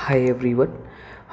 Hi everyone.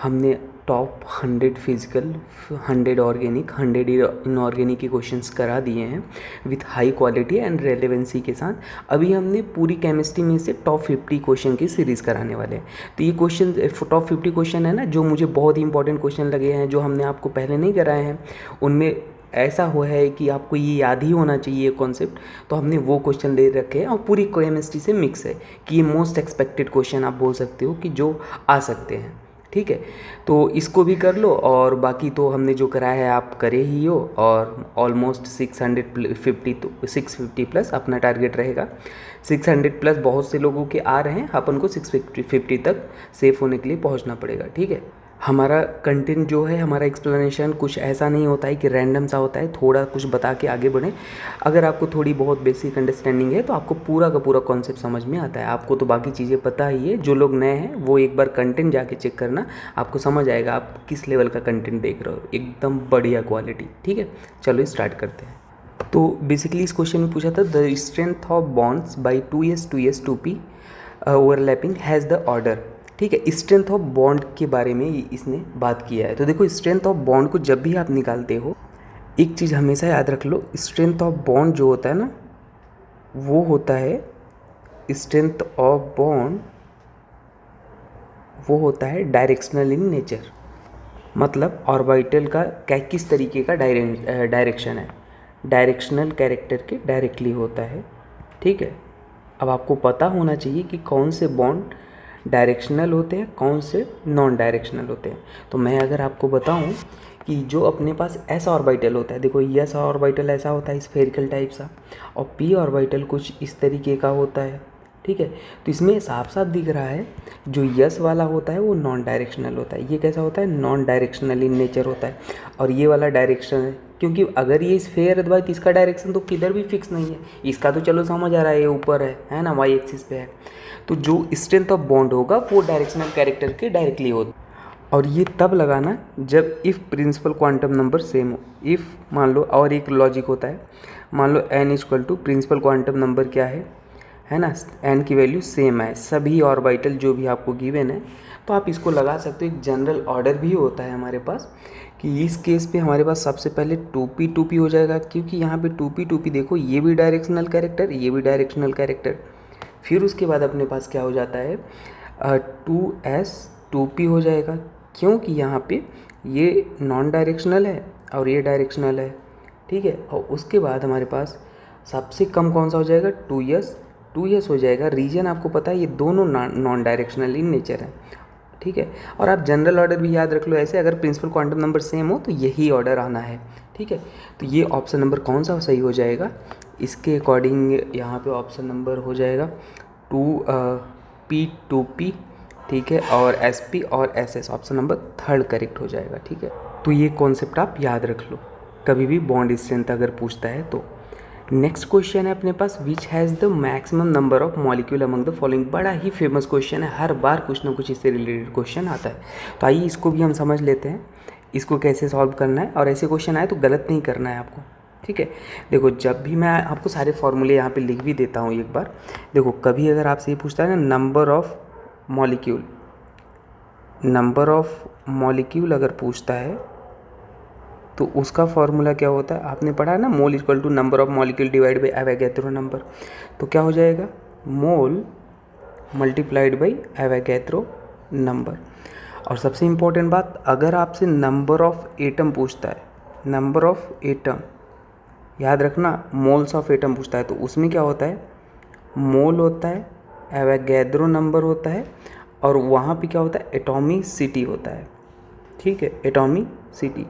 हमने top 100 physical, 100 organic, 100 inorganic के questions करा दिए हैं with high quality and relevancy के साथ। अभी हमने पूरी केमिस्ट्री में से टॉप 50 क्वेश्चन की सीरीज़ कराने वाले हैं। तो ये क्वेश्चन टॉप 50 क्वेश्चन है ना, जो मुझे बहुत ही इंपॉर्टेंट क्वेश्चन लगे हैं, जो हमने आपको पहले नहीं कराए हैं। उनमें ऐसा हुआ है कि आपको ये याद ही होना चाहिए कॉन्सेप्ट, तो हमने वो क्वेश्चन ले रखे हैं और पूरी केमिस्ट्री से मिक्स है कि ये मोस्ट एक्सपेक्टेड क्वेश्चन आप बोल सकते हो कि जो आ सकते हैं। ठीक है, तो इसको भी कर लो और बाकी तो हमने जो कराया है आप करे ही हो। और ऑलमोस्ट 650 तो 650 प्लस अपना टारगेट रहेगा। 600 प्लस बहुत से लोगों के आ रहे हैं, अपन को 650 तक सेफ होने के लिए पहुंचना पड़ेगा। ठीक है, हमारा कंटेंट जो है, हमारा एक्सप्लेनेशन कुछ ऐसा नहीं होता है कि रैंडम सा होता है, थोड़ा कुछ बता के आगे बढ़ें। अगर आपको थोड़ी बहुत बेसिक अंडरस्टैंडिंग है तो आपको पूरा का पूरा कॉन्सेप्ट समझ में आता है। आपको तो बाकी चीज़ें पता ही है। जो लोग नए हैं वो एक बार कंटेंट जाके चेक करना, आपको समझ आएगा आप किस लेवल का कंटेंट देख रहे हो, एकदम बढ़िया क्वालिटी। ठीक है, चलो स्टार्ट करते हैं। तो बेसिकली इस क्वेश्चन में पूछा था the strength of bonds by 2s 2s 2p overlapping has the order. ठीक है, स्ट्रेंथ ऑफ बॉन्ड के बारे में इसने बात किया है। तो देखो, स्ट्रेंथ ऑफ बॉन्ड को जब भी आप निकालते हो, एक चीज़ हमेशा याद रख लो, स्ट्रेंथ ऑफ बॉन्ड जो होता है ना, वो होता है स्ट्रेंथ ऑफ बॉन्ड, वो होता है डायरेक्शनल इन नेचर। मतलब ऑर्बिटल का किस तरीके का डायरेक्शन है, डायरेक्शनल कैरेक्टर के डायरेक्टली होता है। ठीक है, अब आपको पता होना चाहिए कि कौन से बॉन्ड डायरेक्शनल होते हैं, कौन से नॉन डायरेक्शनल होते हैं। तो मैं अगर आपको बताऊं कि जो अपने पास एस ऑर्बिटल होता है, देखो एस ऑर्बिटल ऐसा होता है स्फेरिकल टाइप सा, और पी ऑर्बिटल कुछ इस तरीके का होता है। ठीक है, तो इसमें साफ साफ दिख रहा है जो यस वाला होता है वो नॉन डायरेक्शनल होता है। ये कैसा होता है, नॉन डायरेक्शनल इन नेचर होता है। और ये वाला डायरेक्शन है, क्योंकि अगर ये स्फेयर है तो भाई इसका डायरेक्शन तो किधर भी फिक्स नहीं है। इसका तो चलो समझ आ रहा है, ये ऊपर है ना, वाई एक्सिस पे है। तो जो स्ट्रेंथ ऑफ बॉन्ड होगा वो डायरेक्शनल कैरेक्टर के डायरेक्टली होता। और ये तब लगाना जब if principal quantum number same हो। इफ़ मान लो, और एक लॉजिक होता है, मान लो n equal to principal quantum number क्या है ना, n की वैल्यू सेम है सभी ऑर्बिटल जो भी आपको गिवन है, तो आप इसको लगा सकते हो। एक जनरल ऑर्डर भी होता है हमारे पास कि इस केस पे हमारे पास सबसे पहले 2p 2p हो जाएगा, क्योंकि यहाँ पे 2p 2p देखो, ये भी डायरेक्शनल कैरेक्टर, ये भी डायरेक्शनल कैरेक्टर। फिर उसके बाद अपने पास क्या हो जाता है, 2s 2p हो जाएगा, क्योंकि यहाँ पे ये नॉन डायरेक्शनल है और ये डायरेक्शनल है। ठीक है, और उसके बाद हमारे पास सबसे कम कौन सा हो जाएगा, 2s हो जाएगा। रीजन आपको पता है, ये दोनों नॉन डायरेक्शनल इन नेचर है। ठीक है, और आप जनरल ऑर्डर भी याद रख लो ऐसे, अगर प्रिंसिपल क्वांटम नंबर सेम हो तो यही ऑर्डर आना है। ठीक है, तो ये ऑप्शन नंबर कौन सा सही हो जाएगा, इसके अकॉर्डिंग यहाँ पे ऑप्शन नंबर हो जाएगा 2p 2p। ठीक है, और sp और ss ऑप्शन नंबर 3 करेक्ट हो जाएगा। ठीक है, तो ये कॉन्सेप्ट आप याद रख लो कभी भी बॉन्ड स्ट्रेंथ अगर पूछता है तो। नेक्स्ट क्वेश्चन है अपने पास, which has the maximum number of molecule among the following. बड़ा ही फेमस क्वेश्चन है, हर बार कुछ ना कुछ इससे रिलेटेड क्वेश्चन आता है। तो आइए इसको भी हम समझ लेते हैं, इसको कैसे सॉल्व करना है, और ऐसे क्वेश्चन आए तो गलत नहीं करना है आपको। ठीक है, देखो जब भी मैं आपको सारे फॉर्मूले यहाँ पे लिख भी देता हूँ एक बार। देखो कभी अगर आपसे ये पूछता है ना नंबर ऑफ मॉलिक्यूल अगर पूछता है तो उसका फॉर्मूला क्या होता है, आपने पढ़ा है ना, mole equal to number of molecule divide by Avogadro number. तो क्या हो जाएगा, mole multiplied by Avogadro number. और सबसे इम्पोर्टेंट बात, अगर आपसे नंबर ऑफ एटम पूछता है, नंबर ऑफ एटम याद रखना, मोल्स ऑफ एटम पूछता है तो उसमें क्या होता है, मोल होता है, एवोगैड्रो नंबर होता है, और वहाँ पे क्या होता है, एटॉमिसिटी होता है। ठीक है, एटॉमिसिटी।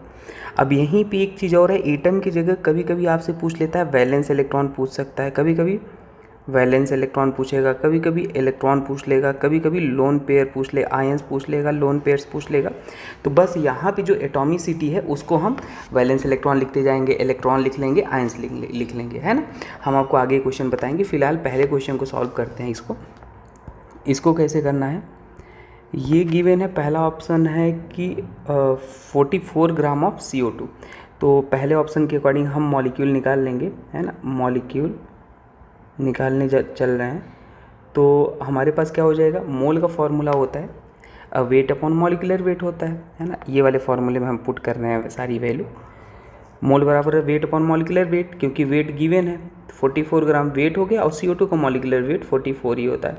अब यहीं पे एक चीज़ और है, एटम की जगह कभी कभी आपसे पूछ लेता है वैलेंस इलेक्ट्रॉन पूछ सकता है, कभी कभी वैलेंस इलेक्ट्रॉन पूछेगा, कभी कभी इलेक्ट्रॉन पूछ लेगा, कभी कभी लोन पेयर पूछ ले, आयंस पूछ लेगा, लोन पेयर्स पूछ लेगा। तो बस यहाँ पे जो एटॉमिसिटी है उसको हम वैलेंस इलेक्ट्रॉन लिखते जाएंगे, इलेक्ट्रॉन लिख लेंगे, आयंस लिख लेंगे, है ना। हम आपको आगे क्वेश्चन बताएंगे, फिलहाल पहले क्वेश्चन को सॉल्व करते हैं। इसको कैसे करना है, ये गिवन है, पहला ऑप्शन है कि 44 ग्राम ऑफ CO2। तो पहले ऑप्शन के अकॉर्डिंग हम मॉलिक्यूल निकाल लेंगे, है ना, मॉलिक्यूल निकालने चल रहे हैं। तो हमारे पास क्या हो जाएगा, मोल का फॉर्मूला होता है वेट अपॉन मॉलिकुलर वेट होता है ना। ये वाले फॉर्मूले में हम पुट कर रहे हैं सारी वैल्यू। मोल बराबर है वेट अपॉन मॉलिकुलर वेट, क्योंकि वेट गिवन है 44 ग्राम वेट हो गया और CO2 का मॉलिकुलर वेट 44 ही होता है।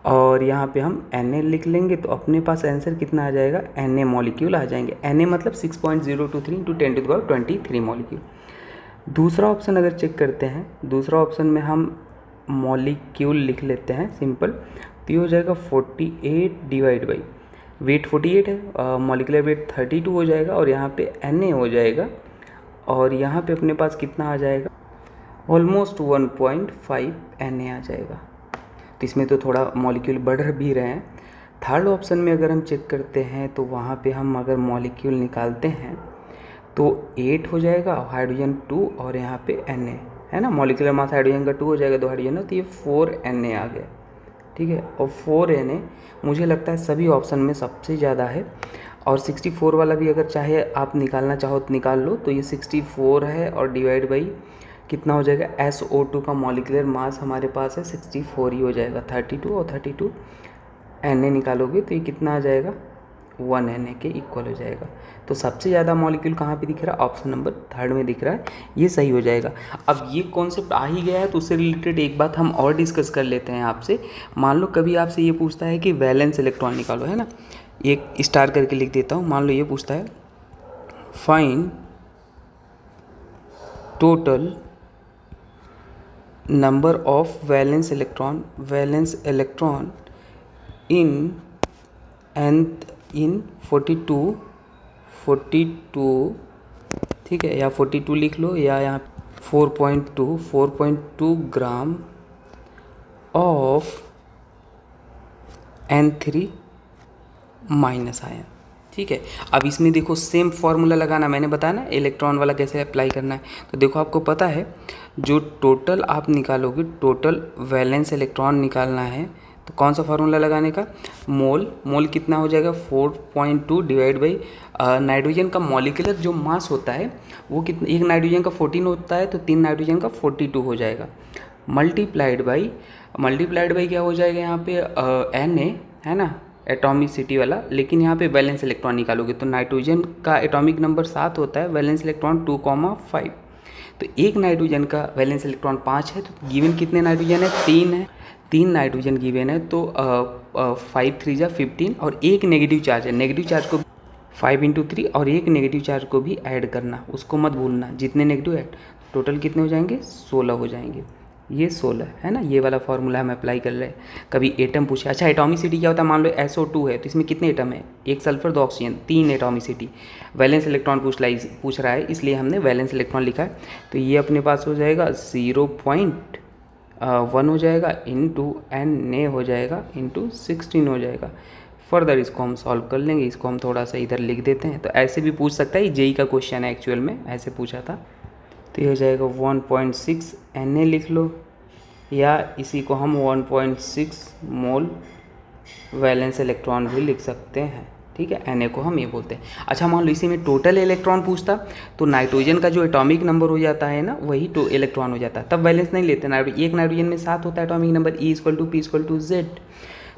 और यहाँ पे हम Na लिख लेंगे तो अपने पास आंसर कितना आ जाएगा, Na मॉलिक्यूल आ जाएंगे। Na मतलब 6.023 इंटू 10⁻23 मॉलिक्यूल। दूसरा ऑप्शन अगर चेक करते हैं, दूसरा ऑप्शन में हम मॉलिक्यूल लिख लेते हैं सिंपल, तो ये हो जाएगा 48 डिवाइड बाई वेट 48 है, मॉलिकुलर वेट 32 हो जाएगा और यहाँ पे Na हो जाएगा और यहाँ पे अपने पास कितना आ जाएगा, ऑलमोस्ट 1.5 Na आ जाएगा। तो इसमें तो थोड़ा मॉलिक्यूल बढ़ भी रहे हैं। थर्ड ऑप्शन में अगर हम चेक करते हैं तो वहाँ पे हम अगर मॉलिक्यूल निकालते हैं तो 8 हो जाएगा, हाइड्रोजन 2 और यहाँ पे Na है ना, मॉलिकुलर मास हाइड्रोजन का 2 हो जाएगा, 2 हाइड्रोजन, तो ये 4 Na आ गया। ठीक है, और 4 Na मुझे लगता है सभी ऑप्शन में सबसे ज़्यादा है। और 64 वाला भी अगर चाहे आप निकालना चाहो तो निकाल लो, तो ये 64 है और डिवाइड बाई कितना हो जाएगा, SO2 का मॉलिकुलर मास हमारे पास है 64 ही हो जाएगा, 32 और 32 Na निकालोगे तो ये कितना आ जाएगा, 1 Na के इक्वल हो जाएगा। तो सबसे ज़्यादा मॉलिक्यूल कहाँ पे दिख रहा है, ऑप्शन नंबर 3 में दिख रहा है, ये सही हो जाएगा। अब ये कॉन्सेप्ट आ ही गया है तो उससे रिलेटेड एक बात हम और डिस्कस कर लेते हैं आपसे। मान लो कभी आपसे ये पूछता है कि वैलेंस इलेक्ट्रॉन निकालो, है ना, एक स्टार करके लिख देता हूँ। मान लो ये पूछता है find total number of valence electron in 42, ठीक है, या 42 लिख लो, या यहाँ 4.2 gram of N3 minus ion. ठीक है, अब इसमें देखो सेम फार्मूला लगाना, मैंने बताया ना इलेक्ट्रॉन वाला कैसे अप्लाई करना है। तो देखो आपको पता है जो टोटल आप निकालोगे, टोटल वैलेंस इलेक्ट्रॉन निकालना है, तो कौन सा फार्मूला लगाने का, मोल कितना हो जाएगा 4.2 डिवाइड बाई नाइट्रोजन का मॉलिकुलर जो मास होता है वो कितना, एक नाइट्रोजन का 14 होता है तो 3 नाइट्रोजन का 42 हो जाएगा, मल्टीप्लाइड बाई क्या हो जाएगा यहाँ पे Na है ना, एटॉमिसिटी वाला, लेकिन यहाँ पे वैलेंस इलेक्ट्रॉन निकालोगे तो नाइट्रोजन का एटॉमिक नंबर 7 होता है, वैलेंस इलेक्ट्रॉन 2,5, तो एक नाइट्रोजन का वैलेंस इलेक्ट्रॉन 5 है, तो गिवन कितने नाइट्रोजन है, 3 है, 3 नाइट्रोजन गिवन है, तो 5 3 जा 15 और एक नेगेटिव चार्ज है, नेगेटिव चार्ज को 5 × 3 और एक नेगेटिव चार्ज को भी ऐड करना, उसको मत भूलना, जितने नेगेटिव ऐड टोटल कितने हो जाएंगे, 16 हो जाएंगे, ये 16 है ना। ये वाला फार्मूला हम अप्लाई कर रहे हैं। कभी एटम पूछे, अच्छा एटॉमिसिटी क्या होता है, मान लो SO2 है तो इसमें कितने एटम है, एक sulphur 2 oxygen, 3 atomicity. Valence electron पूछ रहा है इसलिए हमने वैलेंस इलेक्ट्रॉन लिखा है, तो ये अपने पास हो जाएगा 0.1 हो जाएगा इंटू Na हो जाएगा इंटू 16 हो जाएगा। फर्दर इसको हम सॉल्व कर लेंगे, इसको हम थोड़ा सा इधर लिख देते हैं, तो ऐसे भी पूछ सकता है, जेई का क्वेश्चन है एक्चुअल में, ऐसे पूछा था। तो ये हो जाएगा 1.6 Na लिख लो, या इसी को हम 1.6 मोल वैलेंस इलेक्ट्रॉन भी लिख सकते हैं। ठीक है, Na को हम ये बोलते हैं। अच्छा मान लो इसी में टोटल इलेक्ट्रॉन पूछता तो नाइट्रोजन का जो एटॉमिक नंबर हो जाता है ना, वही तो इलेक्ट्रॉन हो जाता है, तब वैलेंस नहीं लेते। एक नाइट्रोजन में 7 होता है atomic number, E = P = Z,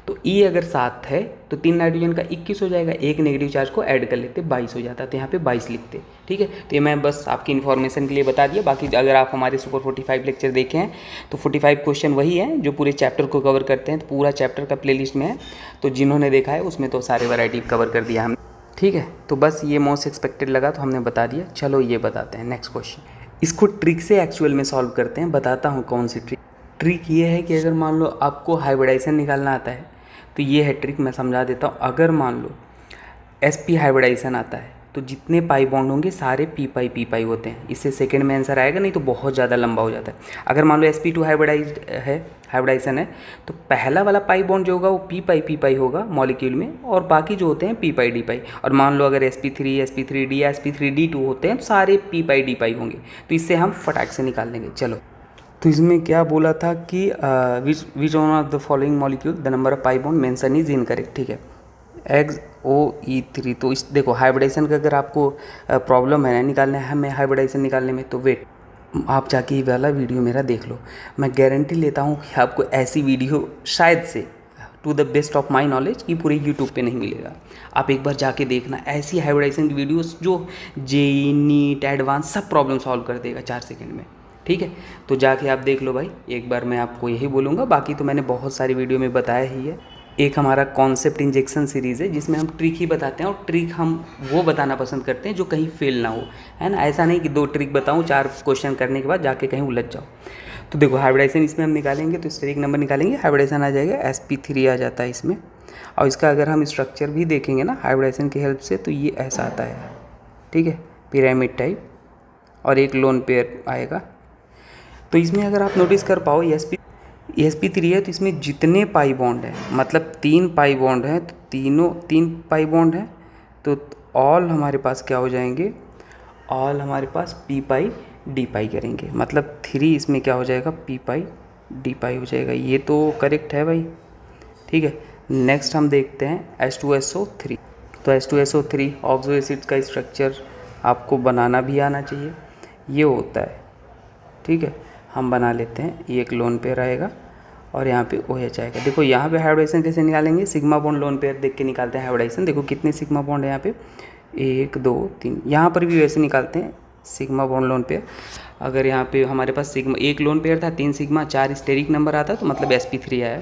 तो E अगर 7 है तो 3 नाइट्रोजन का 21 हो जाएगा, एक नेगेटिव चार्ज को ऐड कर लेते 22 हो जाता है, तो यहाँ पे 22 लिखते। ठीक है, तो ये मैं बस आपकी इन्फॉर्मेशन के लिए बता दिया। बाकी अगर आप हमारे सुपर 45 लेक्चर देखे हैं तो 45 क्वेश्चन वही है जो पूरे चैप्टर को कवर करते हैं, तो पूरा चैप्टर का प्लेलिस्ट में है, तो जिन्होंने देखा है उसमें तो सारे वैरायटी कवर कर दिया हमने। ठीक है, तो बस ये मोस्ट एक्सपेक्टेड लगा तो हमने बता दिया। चलो ये बताते हैं नेक्स्ट क्वेश्चन, इसको ट्रिक से एक्चुअल में सॉल्व करते हैं। बताता हूँ कौन सी ट्रिक। ट्रिक ये है कि अगर मान लो आपको हाइब्रिडाइजेशन निकालना आता है तो ये है ट्रिक, मैं समझा देता हूँ। अगर मान लो sp हाइब्रिडाइजेशन आता है तो जितने पाई बॉन्ड होंगे सारे p पाई होते हैं, इससे सेकंड में आंसर आएगा, नहीं तो बहुत ज़्यादा लंबा हो जाता है। अगर मान लो sp2 हाइब्रिडाइजेशन है तो पहला वाला पाई बॉन्ड जो होगा वो p पाई होगा मॉलिक्यूल में, और बाकी जो होते हैं p डी पाई। और मान लो अगर sp3 sp3d या sp3d2 होते हैं तो सारे p डी पाई होंगे, तो इससे हम फटाक से निकाल देंगे। चलो, तो इसमें क्या बोला था कि which one of the following molecule the number of pi bond mention is incorrect. ठीक है, XOE3, तो इस देखो हाइब्रिडाइजेशन का अगर आपको प्रॉब्लम है ना निकालने हमें हाइब्रिडाइजेशन निकालने में, तो वेट आप जाके ये वाला वीडियो मेरा देख लो, मैं गारंटी लेता हूँ कि आपको ऐसी वीडियो शायद से to the best of my knowledge कि पूरे यूट्यूब पे नहीं मिलेगा। आप एक बार जाके देखना, ऐसी हाइब्रिडाइजेशन की वीडियोस जो जेईई नीट एडवांस सब प्रॉब्लम सॉल्व कर देगा 4 सेकंड में, ठीक है। तो जाके आप देख लो भाई, एक बार मैं आपको यही बोलूँगा, बाकी तो मैंने बहुत सारी वीडियो में बताया ही है। एक हमारा कॉन्सेप्ट इंजेक्शन सीरीज़ है जिसमें हम ट्रिक ही बताते हैं, और ट्रिक हम वो बताना पसंद करते हैं जो कहीं फेल ना हो, है ना। ऐसा नहीं कि 2 ट्रिक बताऊँ 4 क्वेश्चन करने के बाद जाके कहीं उलझ जाओ। तो देखो हाइब्रिडाइजेशन इसमें हम निकालेंगे तो स्टेरिक नंबर निकालेंगे, हाइब्रिडाइजेशन आ जाएगा sp3 आ जाता है इसमें। और इसका अगर हम स्ट्रक्चर भी देखेंगे ना हाइब्रिडाइजेशन की हेल्प से, तो ये ऐसा आता है, ठीक है, पिरामिड टाइप, और एक लोन पेयर आएगा। तो इसमें अगर आप नोटिस कर पाओ sp3 है, तो इसमें जितने पाई बॉन्ड है, मतलब 3 पाई बॉन्ड हैं, तो तीनों 3 पाई बॉन्ड हैं, तो ऑल हमारे पास क्या हो जाएंगे, ऑल हमारे पास पी पाई डी पाई करेंगे, मतलब 3 इसमें क्या हो जाएगा, पी पाई डी पाई हो जाएगा। ये तो करेक्ट है भाई, ठीक है। नेक्स्ट हम देखते हैं H2SO3। तो H2SO3 ऑक्सो एसिड का स्ट्रक्चर आपको बनाना भी आना चाहिए, ये होता है, ठीक है। हम बना लेते हैं, ये एक लोन पेयर आएगा और यहाँ पे OH आएगा। देखो यहाँ पे हाइब्रिडाइजेशन कैसे निकालेंगे, सिग्मा बॉन्ड लोन पेयर देख के निकालते हैं हाइब्रिडाइजेशन। देखो कितने सिग्मा बॉन्ड है यहाँ पे, 1 2 3, यहाँ पर भी वैसे निकालते हैं सिग्मा बॉन्ड लोन पेयर। अगर यहाँ पे हमारे पास सिग्मा एक लोन पेयर था, 3 सिग्मा 4 स्टेरिक नंबर आता तो मतलब sp3 आया।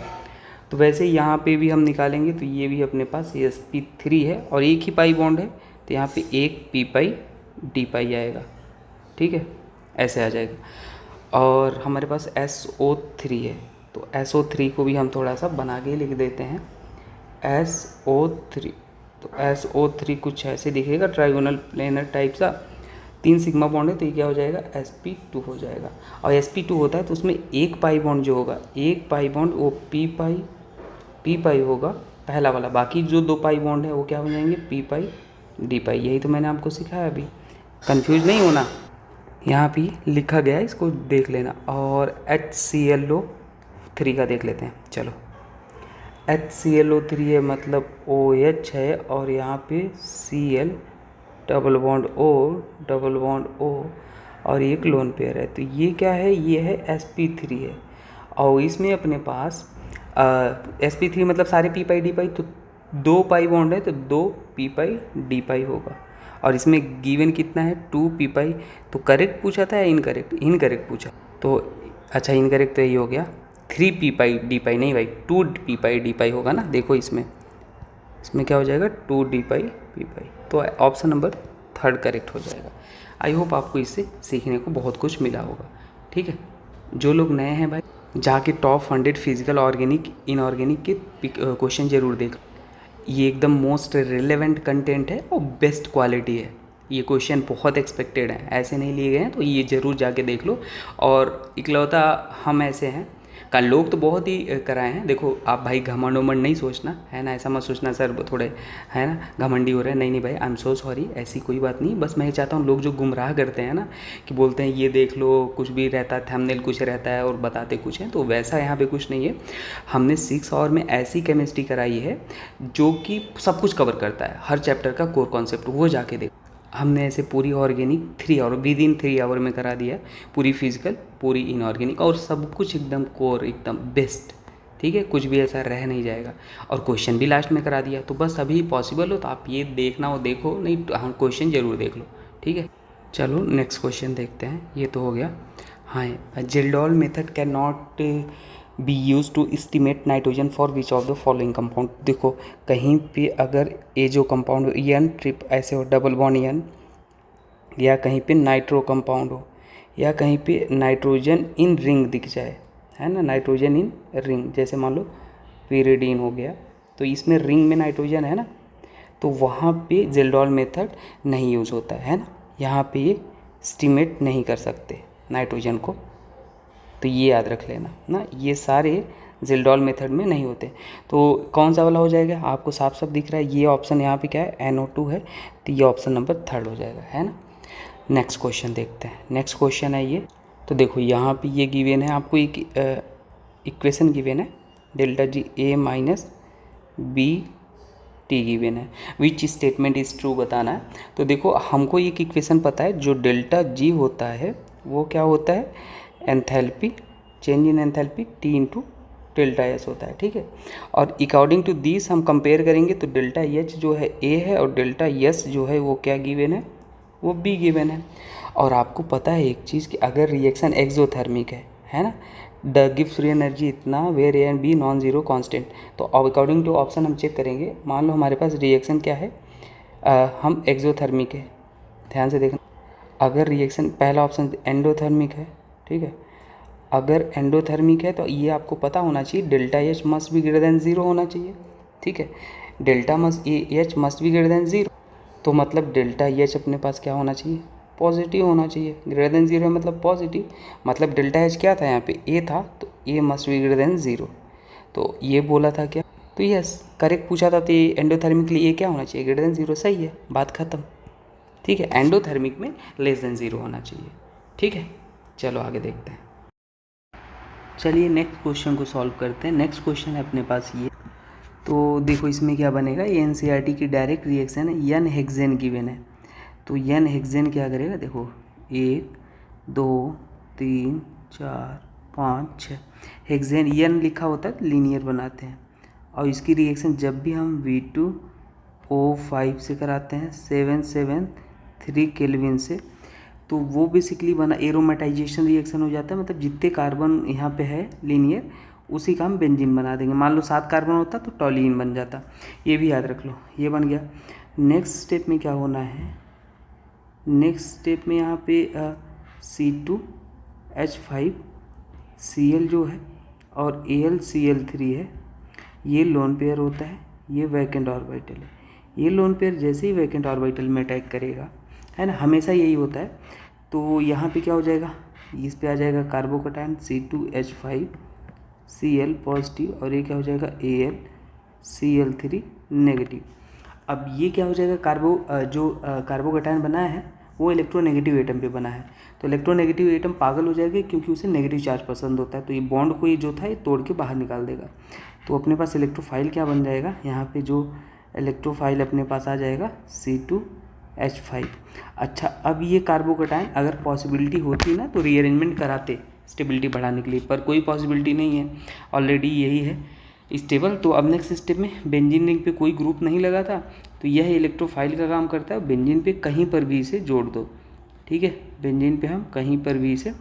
तो वैसे यहाँ पे भी हम निकालेंगे, तो ये भी अपने पास sp3 है और एक ही पाई बॉन्ड है, तो यहाँ पे एक पी पाई डी पाई आएगा, ठीक है, ऐसे आ जाएगा। और हमारे पास SO3 है, तो SO3 को भी हम थोड़ा सा बना के लिख देते हैं, SO3। तो SO3 कुछ ऐसे दिखेगा, ट्राइगोनल प्लेनर टाइप सा, 3 सिग्मा बॉन्ड है, तो ये क्या हो जाएगा, sp2 हो जाएगा। और sp2 होता है तो उसमें एक पाई बॉन्ड जो होगा, एक पाई बॉन्ड वो पी पाई होगा पहला वाला, बाकी जो 2 पाई बॉन्ड है वो क्या हो जाएंगे, पी पाई डी पाई। यही तो मैंने आपको सिखाया अभी, कंफ्यूज नहीं होना, यहाँ पे लिखा गया है, इसको देख लेना। और HClO3 का देख लेते हैं, चलो। HClO3 है मतलब OH है, और यहाँ पे Cl डबल बॉन्ड O और एक लोन पेयर है, तो ये क्या है, ये है sp3 है। और इसमें अपने पास sp3 मतलब सारे पी पाई डी पाई, तो 2 पाई बॉन्ड है तो 2 पी पाई डी पाई होगा। और इसमें गिवन कितना है, 2 पी पाई। तो करेक्ट पूछा था या इनकरेक्ट पूछा, तो अच्छा इनकरेक्ट तो यही हो गया, 3 पी पाई डी पाई नहीं भाई, 2 पी पाई डी पाई होगा ना। देखो इसमें क्या हो जाएगा, 2 डी पाई पी पाई, तो ऑप्शन नंबर 3 करेक्ट हो जाएगा। आई होप आपको इससे सीखने को बहुत कुछ मिला होगा, ठीक है। जो लोग नए हैं भाई, जाके टॉप 100 फिजिकल ऑर्गेनिक इनऑर्गेनिक के क्वेश्चन जरूर देख, ये एकदम मोस्ट रिलेवेंट कंटेंट है और बेस्ट क्वालिटी है। ये क्वेश्चन बहुत एक्सपेक्टेड है, ऐसे नहीं लिए गए हैं, तो ये ज़रूर जाके देख लो। और इकलौता हम ऐसे हैं, का लोग तो बहुत ही कराए हैं। देखो आप भाई घमंड उमंड नहीं सोचना, है ना, ऐसा मत सोचना सर थोड़े है ना घमंडी हो रहे हैं, नहीं भाई, आई एम सो सॉरी, ऐसी कोई बात नहीं। बस मैं ये चाहता हूँ लोग जो गुमराह करते हैं ना, कि बोलते हैं ये देख लो, कुछ भी रहता है, थंबनेल कुछ रहता है और बताते कुछ हैं, तो वैसा यहाँ पे कुछ नहीं है। हमने 6 आवर में ऐसी केमिस्ट्री कराई है जो कि सब कुछ कवर करता है, हर चैप्टर का कोर कॉन्सेप्ट, वो जाके देख। हमने ऐसे पूरी organic 3 hour within 3 hour में करा दिया, पूरी फिजिकल पूरी इनऑर्गेनिक, और सब कुछ एकदम कोर एकदम बेस्ट, ठीक है, कुछ भी ऐसा रह नहीं जाएगा। और क्वेश्चन भी लास्ट में करा दिया, तो बस अभी पॉसिबल हो तो आप ये देखना हो देखो, नहीं तो हम क्वेश्चन ज़रूर देख लो, ठीक है। चलो नेक्स्ट क्वेश्चन देखते हैं, ये तो हो गया। हाँ, Kjeldahl method can not be use to estimate nitrogen for which of the following compound. देखो कहीं पे अगर ये जो कंपाउंड एन ट्रिप ऐसे हो, डबल बॉन्ड एन, या कहीं पे नाइट्रो कंपाउंड हो, या कहीं पे नाइट्रोजन इन रिंग दिख जाए, है ना, नाइट्रोजन इन रिंग, जैसे मान लो पीरिडीन हो गया, तो इसमें रिंग में नाइट्रोजन है ना, तो वहाँ पे जिल्डोल मेथड नहीं यूज़ होता है ना, यहाँ पे ये एस्टिमेट नहीं कर सकते नाइट्रोजन को, तो ये याद रख लेना ना, ये सारे जिल्डोल मेथड में नहीं होते। तो कौन सा वाला हो जाएगा, आपको साफ साफ दिख रहा है, ये ऑप्शन यहाँ पे क्या है, NO2 है, तो ये ऑप्शन नंबर 3 हो जाएगा, है ना। नेक्स्ट क्वेश्चन देखते हैं, नेक्स्ट क्वेश्चन है ये। तो देखो यहाँ पे ये गिवन है आपको, एक इक्वेशन गिवन है, delta G A minus B T given है, विच स्टेटमेंट इज़ ट्रू बताना है। तो देखो हमको एक इक्वेशन पता है, जो डेल्टा जी होता है वो क्या होता है, enthalpy, change in enthalpy T into delta S होता है, ठीक है। और अकॉर्डिंग टू दिस हम कंपेयर करेंगे तो डेल्टा एच जो है ए है और डेल्टा एस जो है वो क्या गिवन है, वो बी गिवन है। और आपको पता है एक चीज़ कि अगर रिएक्शन एक्सोथर्मिक है ना, द गिव फ्री एनर्जी इतना where A and B non zero constant. तो अकॉर्डिंग टू ऑप्शन हम चेक करेंगे। मान लो हमारे पास रिएक्शन क्या है, हम एक्सोथर्मिक है, ध्यान से देखना। अगर रिएक्शन पहला ऑप्शन एंडोथर्मिक है, ठीक है, अगर एंडोथर्मिक है तो ये आपको पता होना चाहिए delta H must be greater than zero होना चाहिए, ठीक है। Delta must H must be greater than zero, तो मतलब डेल्टा एच अपने पास क्या होना चाहिए, पॉजिटिव होना चाहिए। ग्रेटर देन ज़ीरो मतलब पॉजिटिव, मतलब डेल्टा एच क्या था यहाँ पे, ए था, तो a must be greater than zero. तो ये बोला था क्या, तो यस करेक्ट पूछा था, तो ये एंडोथर्मिक के लिए ये क्या होना चाहिए, ग्रेटर देन ज़ीरो। सही है, बात ख़त्म, ठीक है। एंडोथर्मिक में लेस देन ज़ीरो होना चाहिए, ठीक है। चलो आगे देखते हैं। चलिए नेक्स्ट क्वेश्चन को सॉल्व करते हैं। नेक्स्ट क्वेश्चन है अपने पास ये, तो देखो इसमें क्या बनेगा, ये एनसीईआरटी की डायरेक्ट रिएक्शन है, एन हेक्सेन गिवन है। तो एन हेक्सेन क्या करेगा, देखो 1 2 3 4 5 6 हेक्सेन एन लिखा होता है, लीनियर बनाते हैं। और इसकी रिएक्शन जब भी हम V2O5 से कराते हैं 773 केल्विन से, तो वो बेसिकली बना एरोमेटाइजेशन रिएक्शन हो जाता है। मतलब जितने कार्बन यहाँ पे है लीनियर, उसी का हम बेंजीन बना देंगे। मान लो 7 कार्बन होता तो टॉलिन बन जाता, ये भी याद रख लो, ये बन गया। नेक्स्ट स्टेप में क्या होना है, नेक्स्ट स्टेप में यहाँ पे C2H5Cl जो है और AlCl3 है, ये लोन पेयर होता है, ये वैकेंट ऑर्बिटल है। ये लोन पेयर जैसे ही वैकेंट ऑर्बिटल में अटैक करेगा, है ना, हमेशा यही होता है। तो यहाँ पे क्या हो जाएगा, इस पे आ जाएगा कार्बोकटायन C2H5Cl पॉजिटिव, और ये क्या हो जाएगा AlCl3 नेगेटिव। अब ये क्या हो जाएगा, कार्बोकटायन बनाया है वो इलेक्ट्रोनेगेटिव एटम पे बना है। तो इलेक्ट्रोनेगेटिव एटम पागल हो जाएगा क्योंकि उसे नेगेटिव चार्ज पसंद होता है, तो ये बॉन्ड को ये जो था ये तोड़ के बाहर निकाल देगा। तो अपने पास इलेक्ट्रोफाइल क्या बन जाएगा, यहाँ पे जो इलेक्ट्रोफाइल अपने पास आ जाएगा C2H5। अच्छा, अब ये कार्बोकटायन अगर पॉसिबिलिटी होती ना तो रीअरेंजमेंट कराते स्टेबिलिटी बढ़ाने के लिए, पर कोई पॉसिबिलिटी नहीं है, ऑलरेडी यही है स्टेबल। तो अब नेक्स्ट स्टेप में बेंजीन रिंग पे कोई ग्रुप नहीं लगा था, तो यह इलेक्ट्रोफाइल का काम करता है। बेंजीन पे कहीं पर भी इसे जोड़ दो, ठीक है, बेंजीन पे हम कहीं पर भी इसे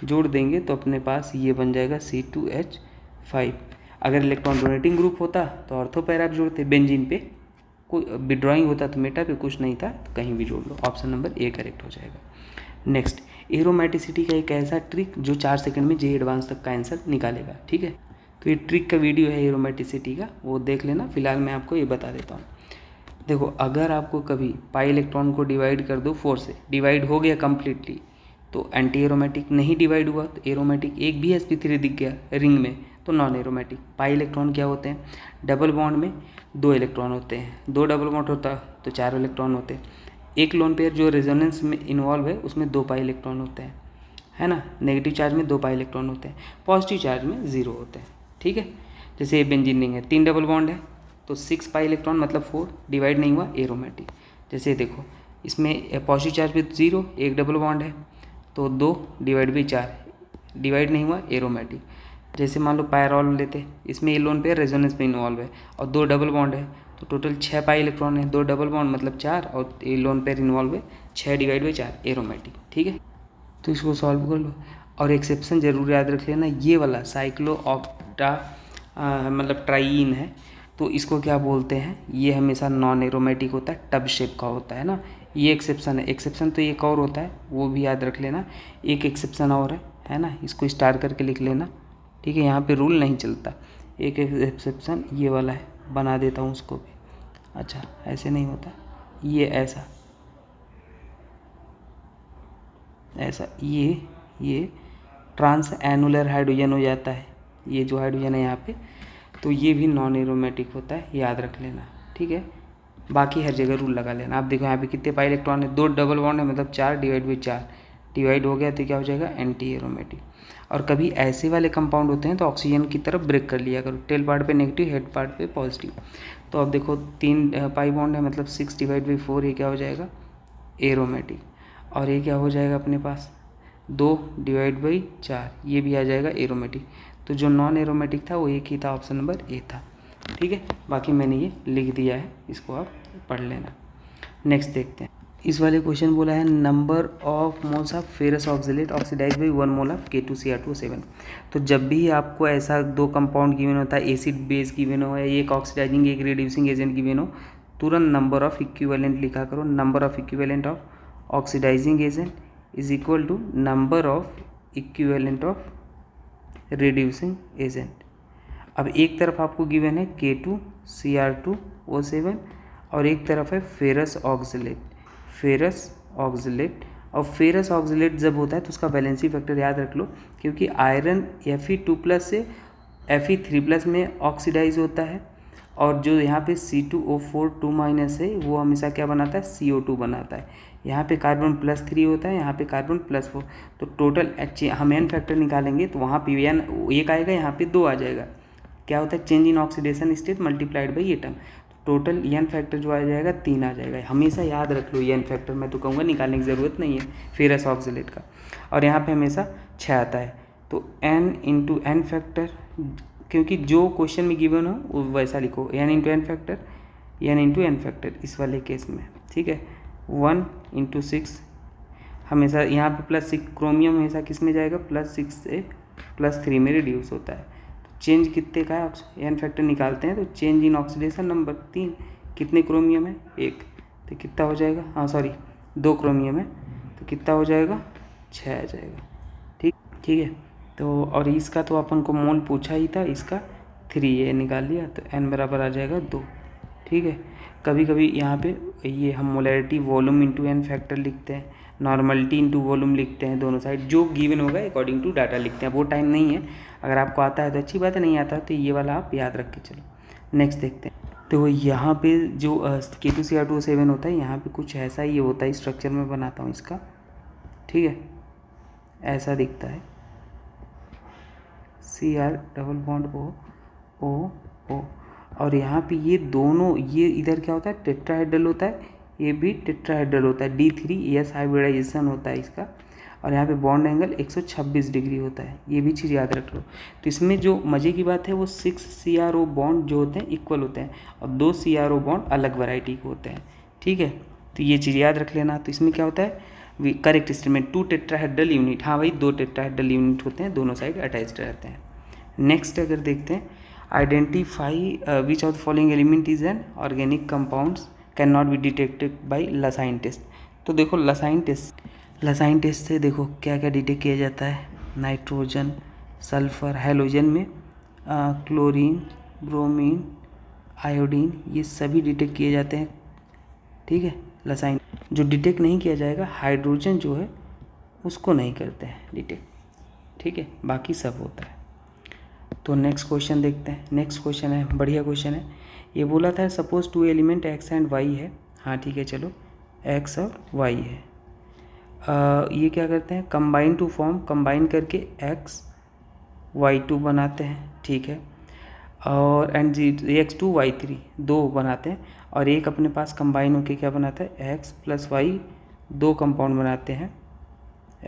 जोड़ देंगे तो अपने पास ये बन जाएगा C2H5। अगर इलेक्ट्रॉन डोनेटिंग ग्रुप होता तो ऑर्थो पैर आप जोड़ते, बेंजीन पे कोई विड्रॉइंग होता तो मेटा पे कुछ नहीं था, तो कहीं भी जोड़ लो। ऑप्शन नंबर ए करेक्ट हो जाएगा। नेक्स्ट, एरोमेटिसिटी का एक ऐसा ट्रिक जो 4 सेकंड में जे एडवांस तक का आंसर निकालेगा, ठीक है। तो ये ट्रिक का वीडियो है एरोमेटिसिटी का, वो देख लेना। फिलहाल मैं आपको ये बता देता हूँ। देखो, अगर आपको कभी पाई इलेक्ट्रॉन को डिवाइड कर दो 4 से, डिवाइड हो गया कम्प्लीटली, तो एंटी एरोमेटिक नहीं डिवाइड हुआ तो एरोमेटिक एक भी sp3 दिख गया रिंग में, तो नॉन एरोमेटिक। पाई इलेक्ट्रॉन क्या होते हैं, डबल बॉन्ड में 2 इलेक्ट्रॉन होते हैं, 2 डबल बॉन्ड होता तो 4 इलेक्ट्रॉन होते हैं। एक लोन पेयर जो रेजोनेंस में इन्वॉल्व है उसमें 2 पाई इलेक्ट्रॉन होते हैं, है ना। नेगेटिव चार्ज में 2 पाई इलेक्ट्रॉन होते हैं, पॉजिटिव चार्ज में 0 होते हैं, ठीक है। जैसे ये बेंजीन रिंग है, 3 डबल बॉन्ड है तो 6 पाई इलेक्ट्रॉन मतलब 4, डिवाइड नहीं हुआ एरोमेटिक। जैसे देखो इसमें पॉजिटिव चार्ज पे 0, एक डबल बॉन्ड है तो 2 डिवाइड बाई 4, डिवाइड नहीं हुआ एरोमेटिक। जैसे मान लो पायरॉल लेते, इसमें ये लोन पेयर रेजोनेंस में इन्वॉल्व है और 2 डबल बॉन्ड है, तो टोटल 6 पाई इलेक्ट्रॉन है, 2 डबल बॉन्ड मतलब 4, और ये लोन पेयर इन्वॉल्व है 6 डिवाइड बाई 4 एरोमेटिक, ठीक है। तो इसको सॉल्व कर लो। और एक्सेप्शन जरूर याद रख लेना, ये वाला साइक्लो ऑक्टा मतलब ट्राईन है, तो इसको क्या बोलते हैं, ये हमेशा नॉन एरोमेटिक होता है, टब शेप का होता है ना, ये एक्सेप्शन है। एक्सेप्शन तो एक और होता है, वो भी याद रख लेना। एक एक्सेप्शन और है ना, इसको स्टार करके लिख लेना, ठीक है। यहाँ पे रूल नहीं चलता, एक एक्सेप्शन ये वाला है, बना देता हूँ उसको भी। अच्छा, ऐसे नहीं होता, ये ऐसा ऐसा, ये ट्रांस एनुलर हाइड्रोजन हो जाता है, ये जो हाइड्रोजन है यहाँ पे, तो ये भी नॉन एरोमेटिक होता है, याद रख लेना, ठीक है। बाकी हर जगह रूल लगा लेना। आप देखो यहाँ पे कितने पाई इलेक्ट्रॉन है, 2 डबल बॉन्ड है मतलब 4 डिवाइड बाई 4, डिवाइड हो गया तो क्या हो जाएगा एंटी एरोमेटिक। और कभी ऐसे वाले कंपाउंड होते हैं तो ऑक्सीजन की तरफ ब्रेक कर लिया करो, टेल पार्ट पे नेगेटिव, हेड पार्ट पे पॉजिटिव। तो अब देखो 3 पाई बॉन्ड है मतलब 6 डिवाइड बाई 4, ये क्या हो जाएगा एरोमेटिक। और ये क्या हो जाएगा अपने पास 2 डिवाइड बाई 4, ये भी आ जाएगा एरोमेटिक। तो जो नॉन एरोमेटिक था वो एक ही था, ऑप्शन नंबर ए था। ठीक है, बाकी मैंने ये लिख दिया है, इसको आप पढ़ लेना। नेक्स्ट देखते हैं। इस वाले क्वेश्चन बोला है number of moles of ferrous oxalate oxidise by 1 mole of K2Cr2O7। तो जब भी आपको ऐसा दो कंपाउंड गिवन होता है, एसिड बेस गिवन हो या एक ऑक्सीडाइजिंग एक रिड्यूसिंग एजेंट गिवन हो, तुरंत नंबर ऑफ इक्विवेलेंट लिखा करो। Number of equivalent of oxidising agent is equal to number of equivalent of reducing agent. अब एक तरफ आपको गिवन है K2Cr2O7 और एक तरफ है फेरस ऑक्सीलेट। और फेरस ऑक्सीलेट जब होता है तो उसका वैलेंसी फैक्टर याद रख लो, क्योंकि आयरन Fe2+ से Fe3+ में ऑक्सीडाइज होता है, और जो यहाँ पे C2O4 2- है वो हमेशा क्या बनाता है, CO2 बनाता है। यहाँ पे कार्बन +3 होता है, यहाँ पे कार्बन +4। तो टोटल हम एन फैक्टर निकालेंगे तो वहाँ पे एन एक आएगा, यहाँ पे 2 आ जाएगा। क्या होता है, change in oxidation state multiplied by atom. Total n factor जो आ जाएगा 3 आ जाएगा। हमेशा याद रख लो एन फैक्टर, मैं तो कहूँगा निकालने की ज़रूरत नहीं है फेरस ऑक्सीलेट का। और यहाँ पे हमेशा 6 आता है, तो n इंटू एन फैक्टर, क्योंकि जो क्वेश्चन में गिवन हो वो वैसा लिखो, n इंटू एन फैक्टर इस वाले केस में। ठीक है, 1 इंटू 6 हमेशा यहाँ पे +6, क्रोमियम हमेशा किस में जाएगा, +6 से +3 में रिड्यूस होता है। चेंज कितने का है, एन फैक्टर निकालते हैं तो चेंज इन ऑक्सीडेशन नंबर 3। कितने क्रोमियम है, 1, तो कितना हो जाएगा, 2 क्रोमियम है तो कितना हो जाएगा, 6 आ जाएगा। ठीक है, तो और इसका तो अपन को मोल पूछा ही था, इसका 3 ये निकाल लिया तो n बराबर आ जाएगा 2। ठीक है, कभी कभी यहाँ पे ये हम molarity volume into n factor लिखते हैं, नॉर्मलिटी इंटू वॉल्यूम लिखते हैं, दोनों साइड जो गिवन होगा अकॉर्डिंग टू डाटा लिखते हैं। वो टाइम नहीं है, अगर आपको आता है तो अच्छी बात है, नहीं आता तो ये वाला आप याद रख के चलो। नेक्स्ट देखते हैं। तो यहाँ पे जो K2Cr2O7 होता है, यहाँ पे कुछ ऐसा ही होता है, स्ट्रक्चर में बनाता हूँ इसका। ठीक है, ऐसा दिखता है, Cr डबल बॉन्ड O, और यहाँ पे ये दोनों, ये इधर क्या होता है, टेट्राहेड्रल होता है, ये भी टेट्राहेड्रल होता है, D3S हाइब्रिडाइजेशन होता है इसका, और यहाँ पे बॉन्ड एंगल 126 डिग्री होता है। ये भी चीज़ याद रख लो। तो इसमें जो मज़े की बात है वो 6 CRO बॉन्ड जो होते हैं इक्वल होते हैं, और 2 CRO बॉन्ड अलग वैरायटी के होते हैं। ठीक है, तो ये चीज़ याद रख लेना। तो इसमें क्या होता है, करेक्ट स्टेटमेंट 2 टेट्राहेड्रल यूनिट। हाँ भाई, 2 टेट्राहेड्रल यूनिट होते हैं, दोनों साइड अटैच्ड रहते हैं। नेक्स्ट अगर देखते हैं, identify which of the following element is an organic compounds can not be detected by Lassaigne test. तो देखो लसाइन टेस्ट से देखो क्या क्या डिटेक्ट किया जाता है, नाइट्रोजन, सल्फर, हैलोजन में क्लोरीन, ब्रोमीन, आयोडीन, ये सभी डिटेक्ट किए जाते हैं। ठीक है, लसाइन जो डिटेक्ट नहीं किया जाएगा, हाइड्रोजन जो है उसको नहीं करते हैं डिटेक्ट। ठीक है, बाकी सब होता है। तो नेक्स्ट क्वेश्चन देखते हैं। नेक्स्ट क्वेश्चन है, बढ़िया क्वेश्चन है। ये बोला था suppose 2 element x and y है। हाँ ठीक है, चलो x और y है। ये क्या करते हैं, कंबाइन टू फॉर्म, कंबाइन करके x y2 बनाते हैं। ठीक है, और एंड x2 y3 2 बनाते हैं, और एक अपने पास कंबाइन होके क्या बनाता है, x + y 2 कंपाउंड बनाते हैं,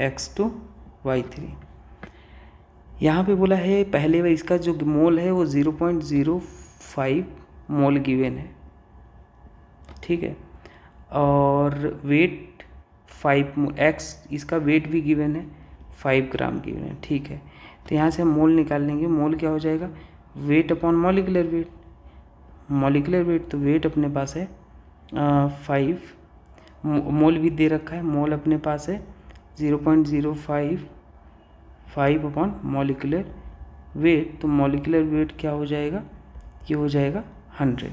x2 y3। यहाँ पे बोला है पहले बार इसका जो मोल है वो 0.05 मोल गिवन है। ठीक है, और वेट 5 x, इसका वेट भी गिवन है 5 ग्राम गिवन है। ठीक है, तो यहाँ से हम मोल निकाल लेंगे। मोल क्या हो जाएगा, वेट अपॉन मॉलिकुलर वेट। तो वेट अपने पास है 5, मोल भी दे रखा है, मोल अपने पास है 0.05 अपॉन मॉलिकुलर वेट। तो मॉलिकुलर वेट क्या हो जाएगा, ये हो जाएगा 100।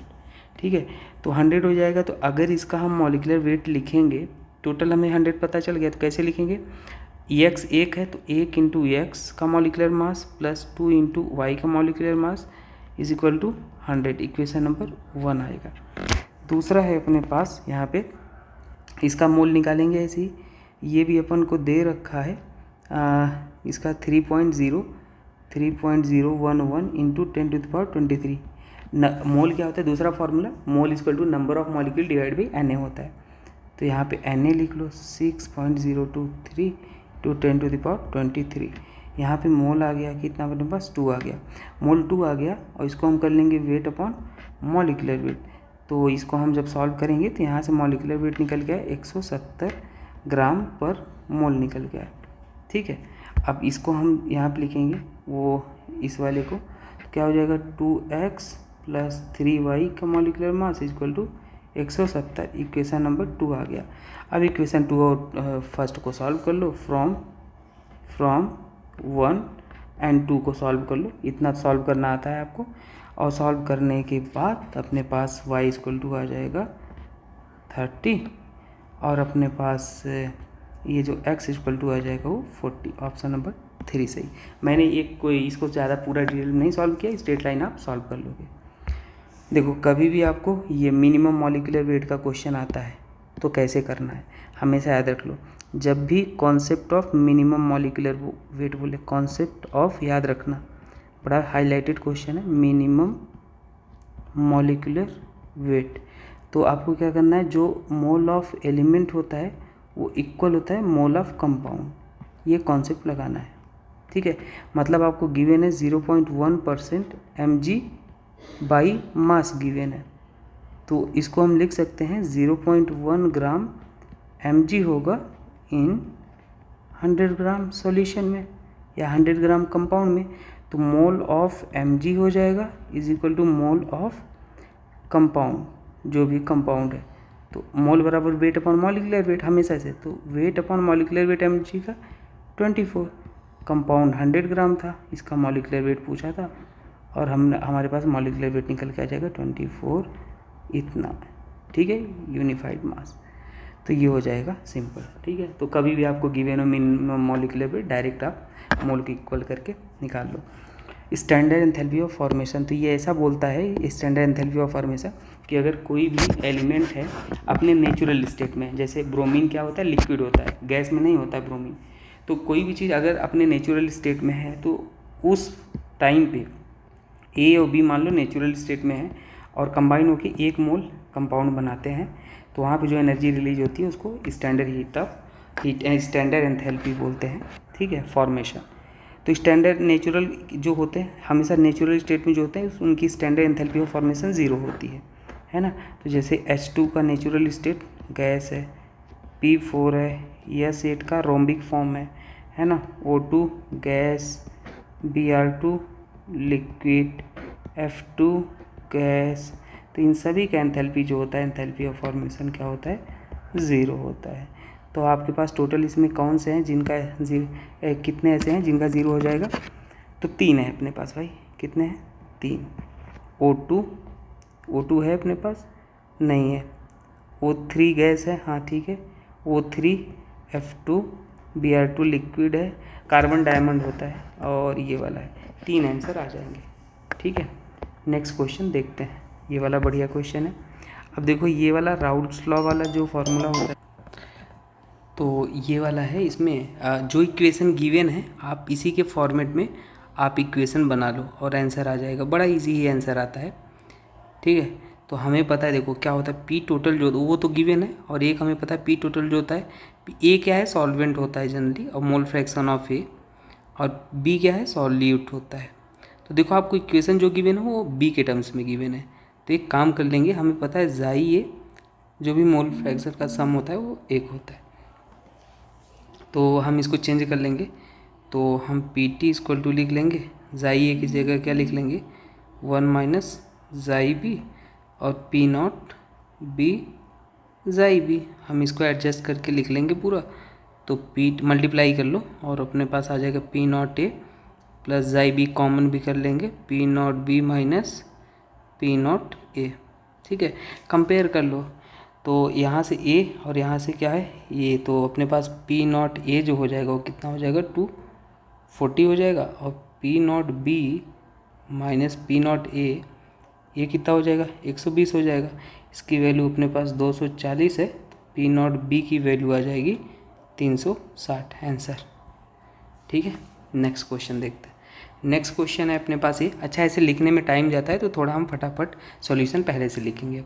ठीक है, तो 100 हो जाएगा। तो अगर इसका हम मॉलिकुलर वेट लिखेंगे, टोटल हमें 100 पता चल गया, तो कैसे लिखेंगे, x 1 है तो 1 इंटू x का molecular mass plus 2 into y का molecular mass is equal to 100। Equation number 1 आएगा। दूसरा है अपने पास, यहाँ पे इसका मोल निकालेंगे ऐसे ही। ये भी अपन को दे रखा है, इसका 3.011 इंटू 10⁻23। मोल क्या होता है, दूसरा formula, mole equal to number of molecule divide by Na होता है। तो यहाँ पे Na लिख लो 6.023 × 10⁻23। यहाँ पे मोल आ गया, कितना अपने पास 2 आ गया, मोल 2 आ गया, और इसको हम कर लेंगे वेट अपॉन मॉलिकुलर वेट। तो इसको हम जब सॉल्व करेंगे तो यहाँ से मॉलिकुलर वेट निकल गया 170 ग्राम पर मोल निकल गया। ठीक है, अब इसको हम यहाँ पे लिखेंगे वो इस वाले को, तो क्या हो जाएगा 2x + 3y का molecular mass equal to 170। Equation number 2 आ गया। अब इक्वेशन 2 और फर्स्ट को सॉल्व कर लो, फ्रॉम 1 एंड 2 को सॉल्व कर लो, इतना सॉल्व करना आता है आपको। और सॉल्व करने के बाद अपने पास y इक्वल टू आ जाएगा 30, और अपने पास ये जो x इक्वल टू आ जाएगा वो 40। ऑप्शन नंबर 3 सही। मैंने एक कोई इसको ज़्यादा पूरा डिटेल नहीं सॉल्व किया, स्ट्रेट लाइन आप सॉल्व कर लोगे। देखो कभी भी आपको ये मिनिमम मॉलिकुलर वेट का क्वेश्चन आता है तो कैसे करना है, हमेशा याद रख लो। जब भी concept of minimum molecular weight बोले, कॉन्सेप्ट ऑफ याद रखना, बड़ा हाईलाइटेड क्वेश्चन है, मिनिमम मॉलिकुलर वेट। तो आपको क्या करना है, जो मोल ऑफ एलिमेंट होता है वो इक्वल होता है मोल ऑफ कंपाउंड, ये कॉन्सेप्ट लगाना है। ठीक है, मतलब आपको गिवन है 0.1% mg बाई मास गिवन है, तो इसको हम लिख सकते हैं 0.1 ग्राम mg होगा इन 100 ग्राम सॉल्यूशन में या 100 ग्राम कंपाउंड में। तो मोल ऑफ mg हो जाएगा is equal to mole of compound, जो भी कंपाउंड है। तो मोल बराबर वेट अपॉन मॉलिकुलर वेट हमेशा से, तो weight upon molecular weight mg का 24, कंपाउंड 100 ग्राम था, इसका मॉलिकुलर वेट पूछा था, और हमारे पास मॉलिकुलर वेट निकल के आ जाएगा 24 इतना। ठीक है, यूनिफाइड मास। तो ये हो जाएगा सिंपल। ठीक है, तो कभी भी आपको गिवन हो मिनिमम मॉलिकुलर वेट, डायरेक्ट आप मोल को इक्वल करके निकाल लो। स्टैंडर्ड एंथैल्पी ऑफ फॉर्मेशन, तो ये ऐसा बोलता है स्टैंडर्ड एंथैल्पी ऑफ फॉर्मेशन कि अगर कोई भी एलिमेंट है अपने नेचुरल स्टेट में, जैसे ब्रोमीन क्या होता है, लिक्विड होता है, गैस में नहीं होता है ब्रोमीन। तो कोई भी चीज़ अगर अपने नेचुरल स्टेट में है तो उस टाइम पे ए और बी मान लो नेचुरल स्टेट में है और कंबाइन होकर 1 मोल कंपाउंड बनाते हैं, तो वहाँ पे जो एनर्जी रिलीज होती है उसको स्टैंडर्ड एंथैल्पी बोलते हैं। ठीक है, फॉर्मेशन। तो स्टैंडर्ड नेचुरल जो होते हैं हमेशा नेचुरल स्टेट में जो होते हैं उनकी स्टैंडर्ड एंथैल्पी ऑफ फॉर्मेशन 0 होती है ना। तो जैसे H2 का नेचुरल स्टेट गैस है, P4 है, S8 का रोम्बिक फॉर्म है ना, O2 gas, Br2 liquid, F2 gas. तो इन सभी का एंथैल्पी जो होता है, एंथैल्पी ऑफ फॉर्मेशन क्या होता है, 0 होता है। तो आपके पास टोटल इसमें कौन से हैं जिनका कितने ऐसे हैं जिनका 0 हो जाएगा, तो 3 है अपने पास भाई। कितने हैं, 3। O2 है अपने पास, नहीं है। O3 गैस है, हाँ ठीक है। O3, F2, Br2 लिक्विड है, कार्बन डायमंड होता है, और ये वाला है। 3 आंसर आ जाएंगे। ठीक है, नेक्स्ट क्वेश्चन देखते हैं। ये वाला बढ़िया क्वेश्चन है। अब देखो ये वाला राउल्ट्स लॉ वाला जो फॉर्मूला होता है, तो ये वाला है, इसमें जो इक्वेशन गिवन है आप इसी के फॉर्मेट में आप इक्वेशन बना लो और आंसर आ जाएगा। बड़ा इजी ही आंसर आता है। ठीक है, तो हमें पता है, देखो क्या होता है, पी टोटल जो वो तो गिवन है, और एक हमें पता है पी टोटल जो होता है, ए क्या है, सॉल्वेंट होता है जनरली, और मोल फ्रैक्शन ऑफ ए, और बी क्या है, सॉल्यूट होता है। तो देखो आपको इक्वेशन जो गिवन है वो बी के टर्म्स में गिवन है। तो एक काम कर लेंगे, हमें पता है जाई ए जो भी मोल फ्रैक्शन का सम होता है वो 1 होता है, तो हम इसको चेंज कर लेंगे। तो हम पी टी इक्वल टू लिख लेंगे, जाई ए की जगह क्या लिख लेंगे, 1 माइनस जाई बी, और पी नॉट बी जाई बी। हम इसको एडजस्ट करके लिख लेंगे पूरा। तो पी मल्टीप्लाई कर लो और अपने पास आ जाएगा पी नॉट ए प्लस जाई बी, कॉमन भी कर लेंगे, P not be minus P not a. ठीक है, कंपेयर कर लो। तो यहाँ से ए और यहाँ से क्या है ये, तो अपने पास पी नॉट ए जो हो जाएगा वो कितना हो जाएगा, 240 हो जाएगा, और P not be minus P not a ये कितना हो जाएगा, 120 हो जाएगा। इसकी वैल्यू अपने पास 240 है, तो पी नॉट बी की वैल्यू आ जाएगी 360 आंसर। ठीक है, नेक्स्ट क्वेश्चन देखते हैं। नेक्स्ट क्वेश्चन है अपने पास ये। अच्छा, ऐसे लिखने में टाइम जाता है तो थोड़ा हम फटाफट सॉल्यूशन पहले से लिखेंगे।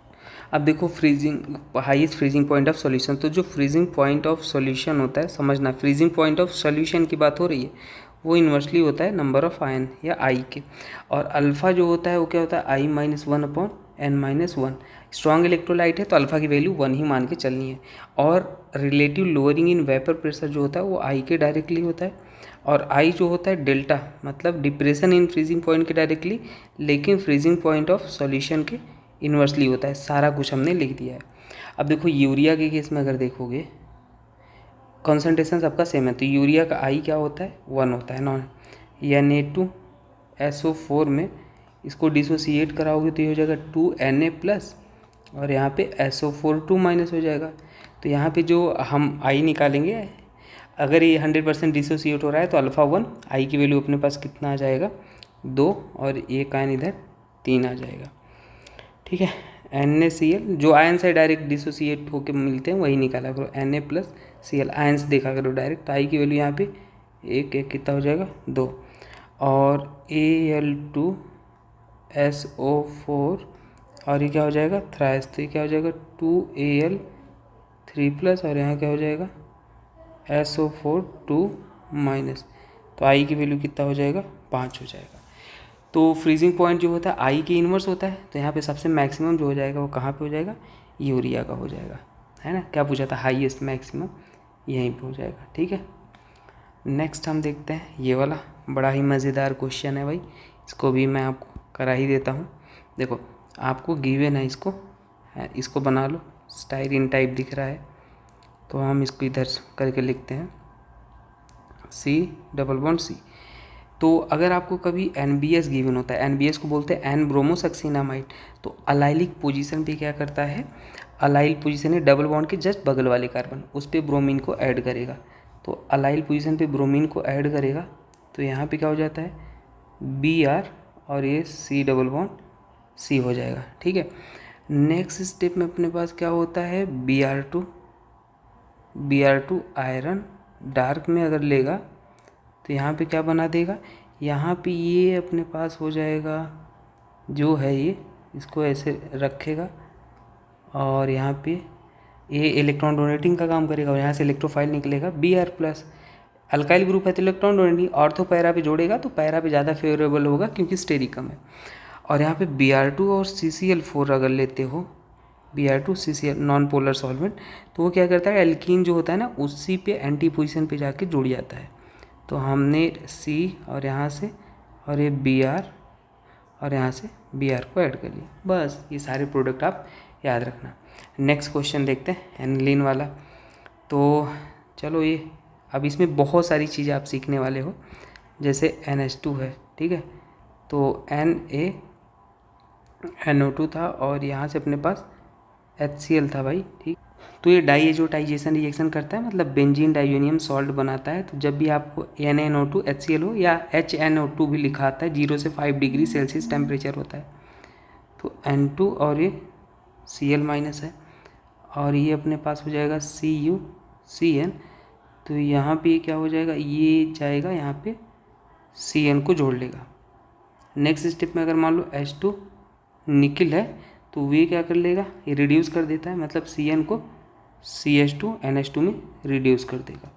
अब देखो freezing, highest freezing point of solution, तो जो फ्रीजिंग पॉइंट ऑफ सॉल्यूशन होता है, समझना फ्रीजिंग पॉइंट ऑफ सॉल्यूशन की बात हो रही है, वो इन्वर्सली होता है नंबर ऑफ आयन या आई के। और अल्फ़ा जो होता है वो क्या होता है, i minus one upon n minus one. Strong electrolyte है तो अल्फ़ा की वैल्यू वन ही मान के चलनी है। और relative lowering in vapour pressure जो होता है वो आई के डायरेक्टली होता है। और आई जो होता है डेल्टा मतलब डिप्रेशन इन फ्रीजिंग पॉइंट के डायरेक्टली, लेकिन फ्रीजिंग पॉइंट ऑफ सॉल्यूशन के इन्वर्सली होता है। सारा कुछ हमने लिख दिया है। अब देखो यूरिया के केस में अगर देखोगे कॉन्सेंट्रेशन सबका सेम है, तो यूरिया का आई क्या होता है, वन होता है नॉन। Na2SO4 में इसको डिसोसिएट कराओगे तो ये हो जाएगा 2Na प्लस, और यहाँ पे SO4 2 माइनस हो जाएगा। तो यहाँ पे जो हम आई निकालेंगे, अगर ये 100% डिसोसिएट हो रहा है तो अल्फ़ा वन, आई की वैल्यू अपने पास कितना आ जाएगा 2, और एक आयन इधर 3 आ जाएगा। ठीक है, NaCl जो आयन से डायरेक्ट डिसोसिएट होकर मिलते हैं वही निकाला करो, Na प्लस Cl आयन से देखा करो डायरेक्ट। तो आई की वैल्यू यहाँ पे एक एक कितना हो जाएगा 2, और Al2SO4 और ये क्या हो जाएगा थ्राइस, तो ये क्या हो जाएगा 2Al3 प्लस, और यहाँ क्या हो जाएगा SO4 2 माइनस। तो आई की वैल्यू कितना हो जाएगा 5 हो जाएगा। तो फ्रीजिंग पॉइंट जो होता है आई के इन्वर्स होता है, तो यहाँ पे सबसे मैक्सिमम जो हो जाएगा वो कहाँ पे हो जाएगा, यूरिया का हो जाएगा, है ना। क्या पूछा था, हाईएस्ट मैक्सिमम यहीं पे हो जाएगा। ठीक है, नेक्स्ट हम देखते हैं ये वाला बड़ा ही मज़ेदार क्वेश्चन है भाई, इसको भी मैं आपको करा ही देता हूँ। देखो आपको गिवन है, इसको बना लो, स्टाइरिन टाइप दिख रहा है तो हम इसको इधर करके लिखते हैं C+C। तो अगर आपको कभी NBS गिवन होता है, NBS को बोलते हैं एन ब्रोमोसक्सिनामाइड, तो अलाइलिक पोजीशन पे क्या करता है, अलाइल पोजीशन है डबल बॉन्ड के जस्ट बगल वाले कार्बन, उस पर ब्रोमीन को ऐड करेगा। तो अलाइल पोजीशन पे ब्रोमीन को ऐड करेगा तो यहाँ पे क्या हो जाता है Br, और ये C+C हो जाएगा। ठीक है, नेक्स्ट स्टेप में अपने पास क्या होता है Br2 आयरन डार्क में अगर लेगा तो यहाँ पे क्या बना देगा, यहाँ पे ये अपने पास हो जाएगा जो है ये, इसको ऐसे रखेगा और यहाँ पे ये इलेक्ट्रॉन डोनेटिंग का काम करेगा, और यहाँ से इलेक्ट्रोफाइल निकलेगा Br प्लस। अल्काइल ग्रुप है तो इलेक्ट्रॉन डोनेटिंग, ऑर्थो पैरा पे जोड़ेगा तो पैरा पे ज़्यादा फेवरेबल होगा क्योंकि स्टेरिक कम है। और यहाँ पे Br2 और CCl4 अगर लेते हो, Br2 CCl non polar solvent, तो वो क्या करता है एल्कीन जो होता है ना उसी पे एंटी पोजीशन पे जाके जुड़ जाता है। तो हमने C और यहाँ से और ये Br और यहाँ से Br को ऐड कर लिया, बस ये सारे प्रोडक्ट आप याद रखना। नेक्स्ट क्वेश्चन देखते हैं एनिलीन वाला। तो चलो ये अब इसमें बहुत सारी चीज़ें आप सीखने वाले हो, जैसे NH2 है, ठीक है, तो NaNO2 था और यहाँ से अपने पास HCl था भाई, ठीक। तो ये डाइएजोटाइजेशन रिएक्शन करता है, मतलब बेंजीन डाइयोनियम सॉल्ट बनाता है। तो जब भी आपको NaNO2 HCl हो या HNO2 भी लिखा आता है, 0 से 5 डिग्री सेल्सियस टेम्परेचर होता है। तो N2 और ये Cl माइनस है, और ये अपने पास हो जाएगा CuCN। तो यहाँ पे क्या हो जाएगा, ये जाएगा यहाँ पे Cn को जोड़ लेगा। नेक्स्ट स्टेप में अगर मान लो H2 निकिल है तो वे क्या कर लेगा, ये रिड्यूस कर देता है, मतलब Cn को CH2 NH2 में रिड्यूस कर देगा।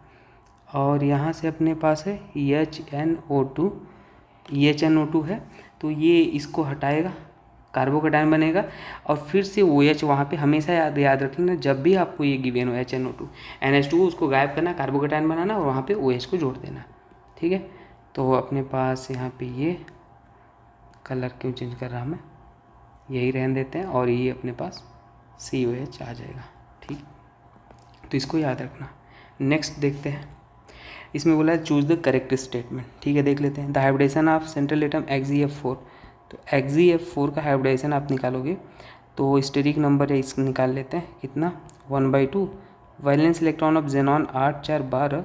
और यहाँ से अपने पास है HNO2 है, तो ये इसको हटाएगा, कार्बोकेटायन बनेगा, और फिर से OH वहाँ पे हमेशा याद रखना, जब भी आपको ये गिवन हो HNO2 NH2 उसको गायब करना, कार्बोकेटायन बनाना और वहाँ पे OH को जोड़ देना। ठीक है, तो अपने पास यहाँ पे ये कलर क्यों चेंज कर रहा मैं, यही रहने देते हैं, और ये अपने पास COH आ जाएगा। ठीक, तो इसको याद रखना। नेक्स्ट देखते हैं, इसमें बोला है चूज़ द करेक्ट स्टेटमेंट। ठीक है, देख लेते हैं। The hybridisation of central atom XeF4, तो XeF4 का हाइब्रिडेशन आप निकालोगे तो स्टेरिक नंबर है, इसको निकाल लेते हैं, कितना 1/2। वैलेंस इलेक्ट्रॉन ऑफ जेनॉन 8 4 12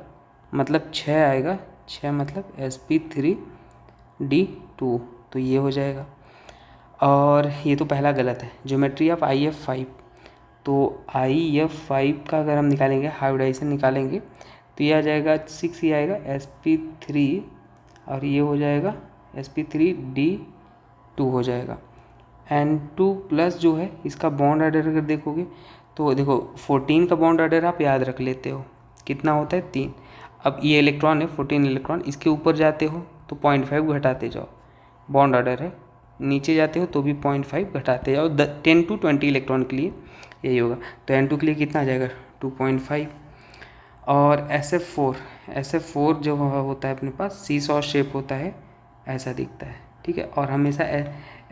मतलब 6 आएगा, 6 मतलब sp3d2, तो ये हो जाएगा। और ये तो पहला गलत है। ज्योमेट्री ऑफ IF5, तो IF5 का अगर हम निकालेंगे हाइब्रिडाइजेशन निकालेंगे तो ये आ जाएगा 6, ये आएगा sp3 और ये हो जाएगा sp3d2 हो जाएगा। N2 प्लस जो है इसका बॉन्ड ऑर्डर अगर देखोगे तो देखो 14 का बॉन्ड ऑर्डर आप याद रख लेते हो, कितना होता है 3। अब ये इलेक्ट्रॉन है 14 इलेक्ट्रॉन, इसके ऊपर जाते हो तो 0.5 घटाते जाओ, बॉन्ड ऑर्डर है, नीचे जाते हो तो भी 0.5 घटाते जाओ, 10 to 20 इलेक्ट्रॉन के लिए यही होगा। तो N2 के लिए कितना आ जाएगा 2.5। और SF4 जो होता है अपने पास सीसॉ शेप होता है, ऐसा दिखता है, ठीक है। और हमेशा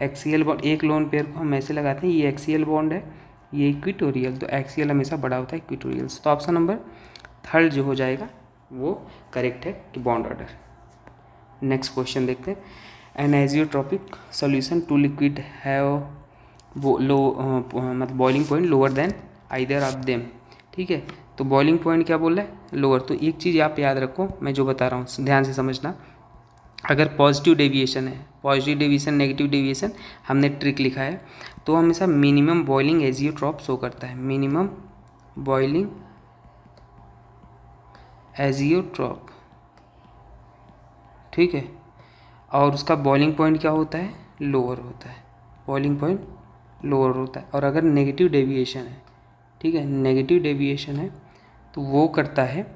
एक्सियल बॉन्ड, एक लोन पेयर को हम ऐसे लगाते हैं, ये एक्सियल बॉन्ड है, ये इक्विटोरियल, तो एक्सियल हमेशा बड़ा होता है इक्विटोरियल। तो ऑप्शन नंबर 3 जो हो जाएगा वो करेक्ट है कि बॉन्ड ऑर्डर। नेक्स्ट क्वेश्चन देखते हैं। An azeotropic solution to liquid have वो लो मतलब boiling point lower than either of them, ठीक है। तो बॉइलिंग पॉइंट क्या बोल रहा है, लोअर। तो एक चीज़ आप याद रखो, मैं जो बता रहा हूँ ध्यान से समझना, अगर पॉजिटिव डेविएशन है, पॉजिटिव डेविएशन नेगेटिव डेविएशन, हमने ट्रिक लिखा है, तो हमेशा मिनिमम बॉइलिंग एजियोट्रॉप शो करता है, मिनिमम बॉइलिंग एजियोट्रॉप, ठीक है। और उसका बॉइलिंग पॉइंट क्या होता है, लोअर होता है, बॉइलिंग पॉइंट लोअर होता है। और अगर नेगेटिव डेविएशन है, ठीक है, नेगेटिव डेविएशन है तो वो करता है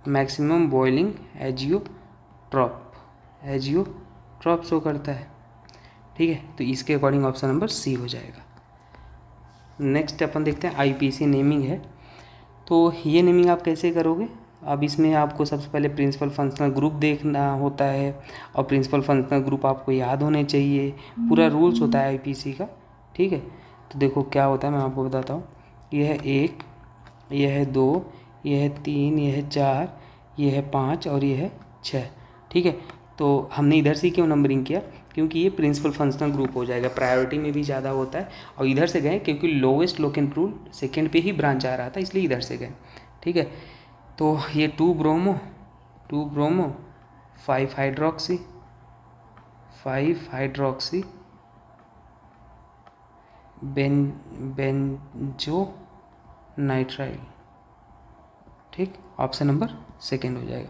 मैक्सिमम बॉइलिंग एजियोट्रॉप शो करता है, ठीक है। तो इसके अकॉर्डिंग ऑप्शन नंबर सी हो जाएगा। नेक्स्ट अपन देखते हैं आईपीसी नेमिंग है। तो ये नेमिंग आप कैसे करोगे, अब इसमें आपको सबसे पहले प्रिंसिपल फंक्शनल ग्रुप देखना होता है, और प्रिंसिपल फंक्शनल ग्रुप आपको याद होने चाहिए, पूरा रूल्स होता है आईपीसी का, ठीक है। तो देखो क्या होता है, मैं आपको बताता हूँ। यह है 1, यह है 2, यह है 3, यह है 4, यह है 5 और यह है 6, ठीक है। तो हमने इधर से क्यों नंबरिंग किया, क्योंकि ये प्रिंसिपल फंक्शनल ग्रुप हो जाएगा, प्रायोरिटी में भी ज़्यादा होता है। और इधर से गए क्योंकि लोवेस्ट लोकेंट रूल सेकेंड पे ही ब्रांच आ रहा था, इसलिए इधर से गए, ठीक है। तो ये 2 ब्रोमो 5 हाइड्रोक्सी बेंजो नाइट्राइल, ठीक, ऑप्शन नंबर सेकेंड हो जाएगा।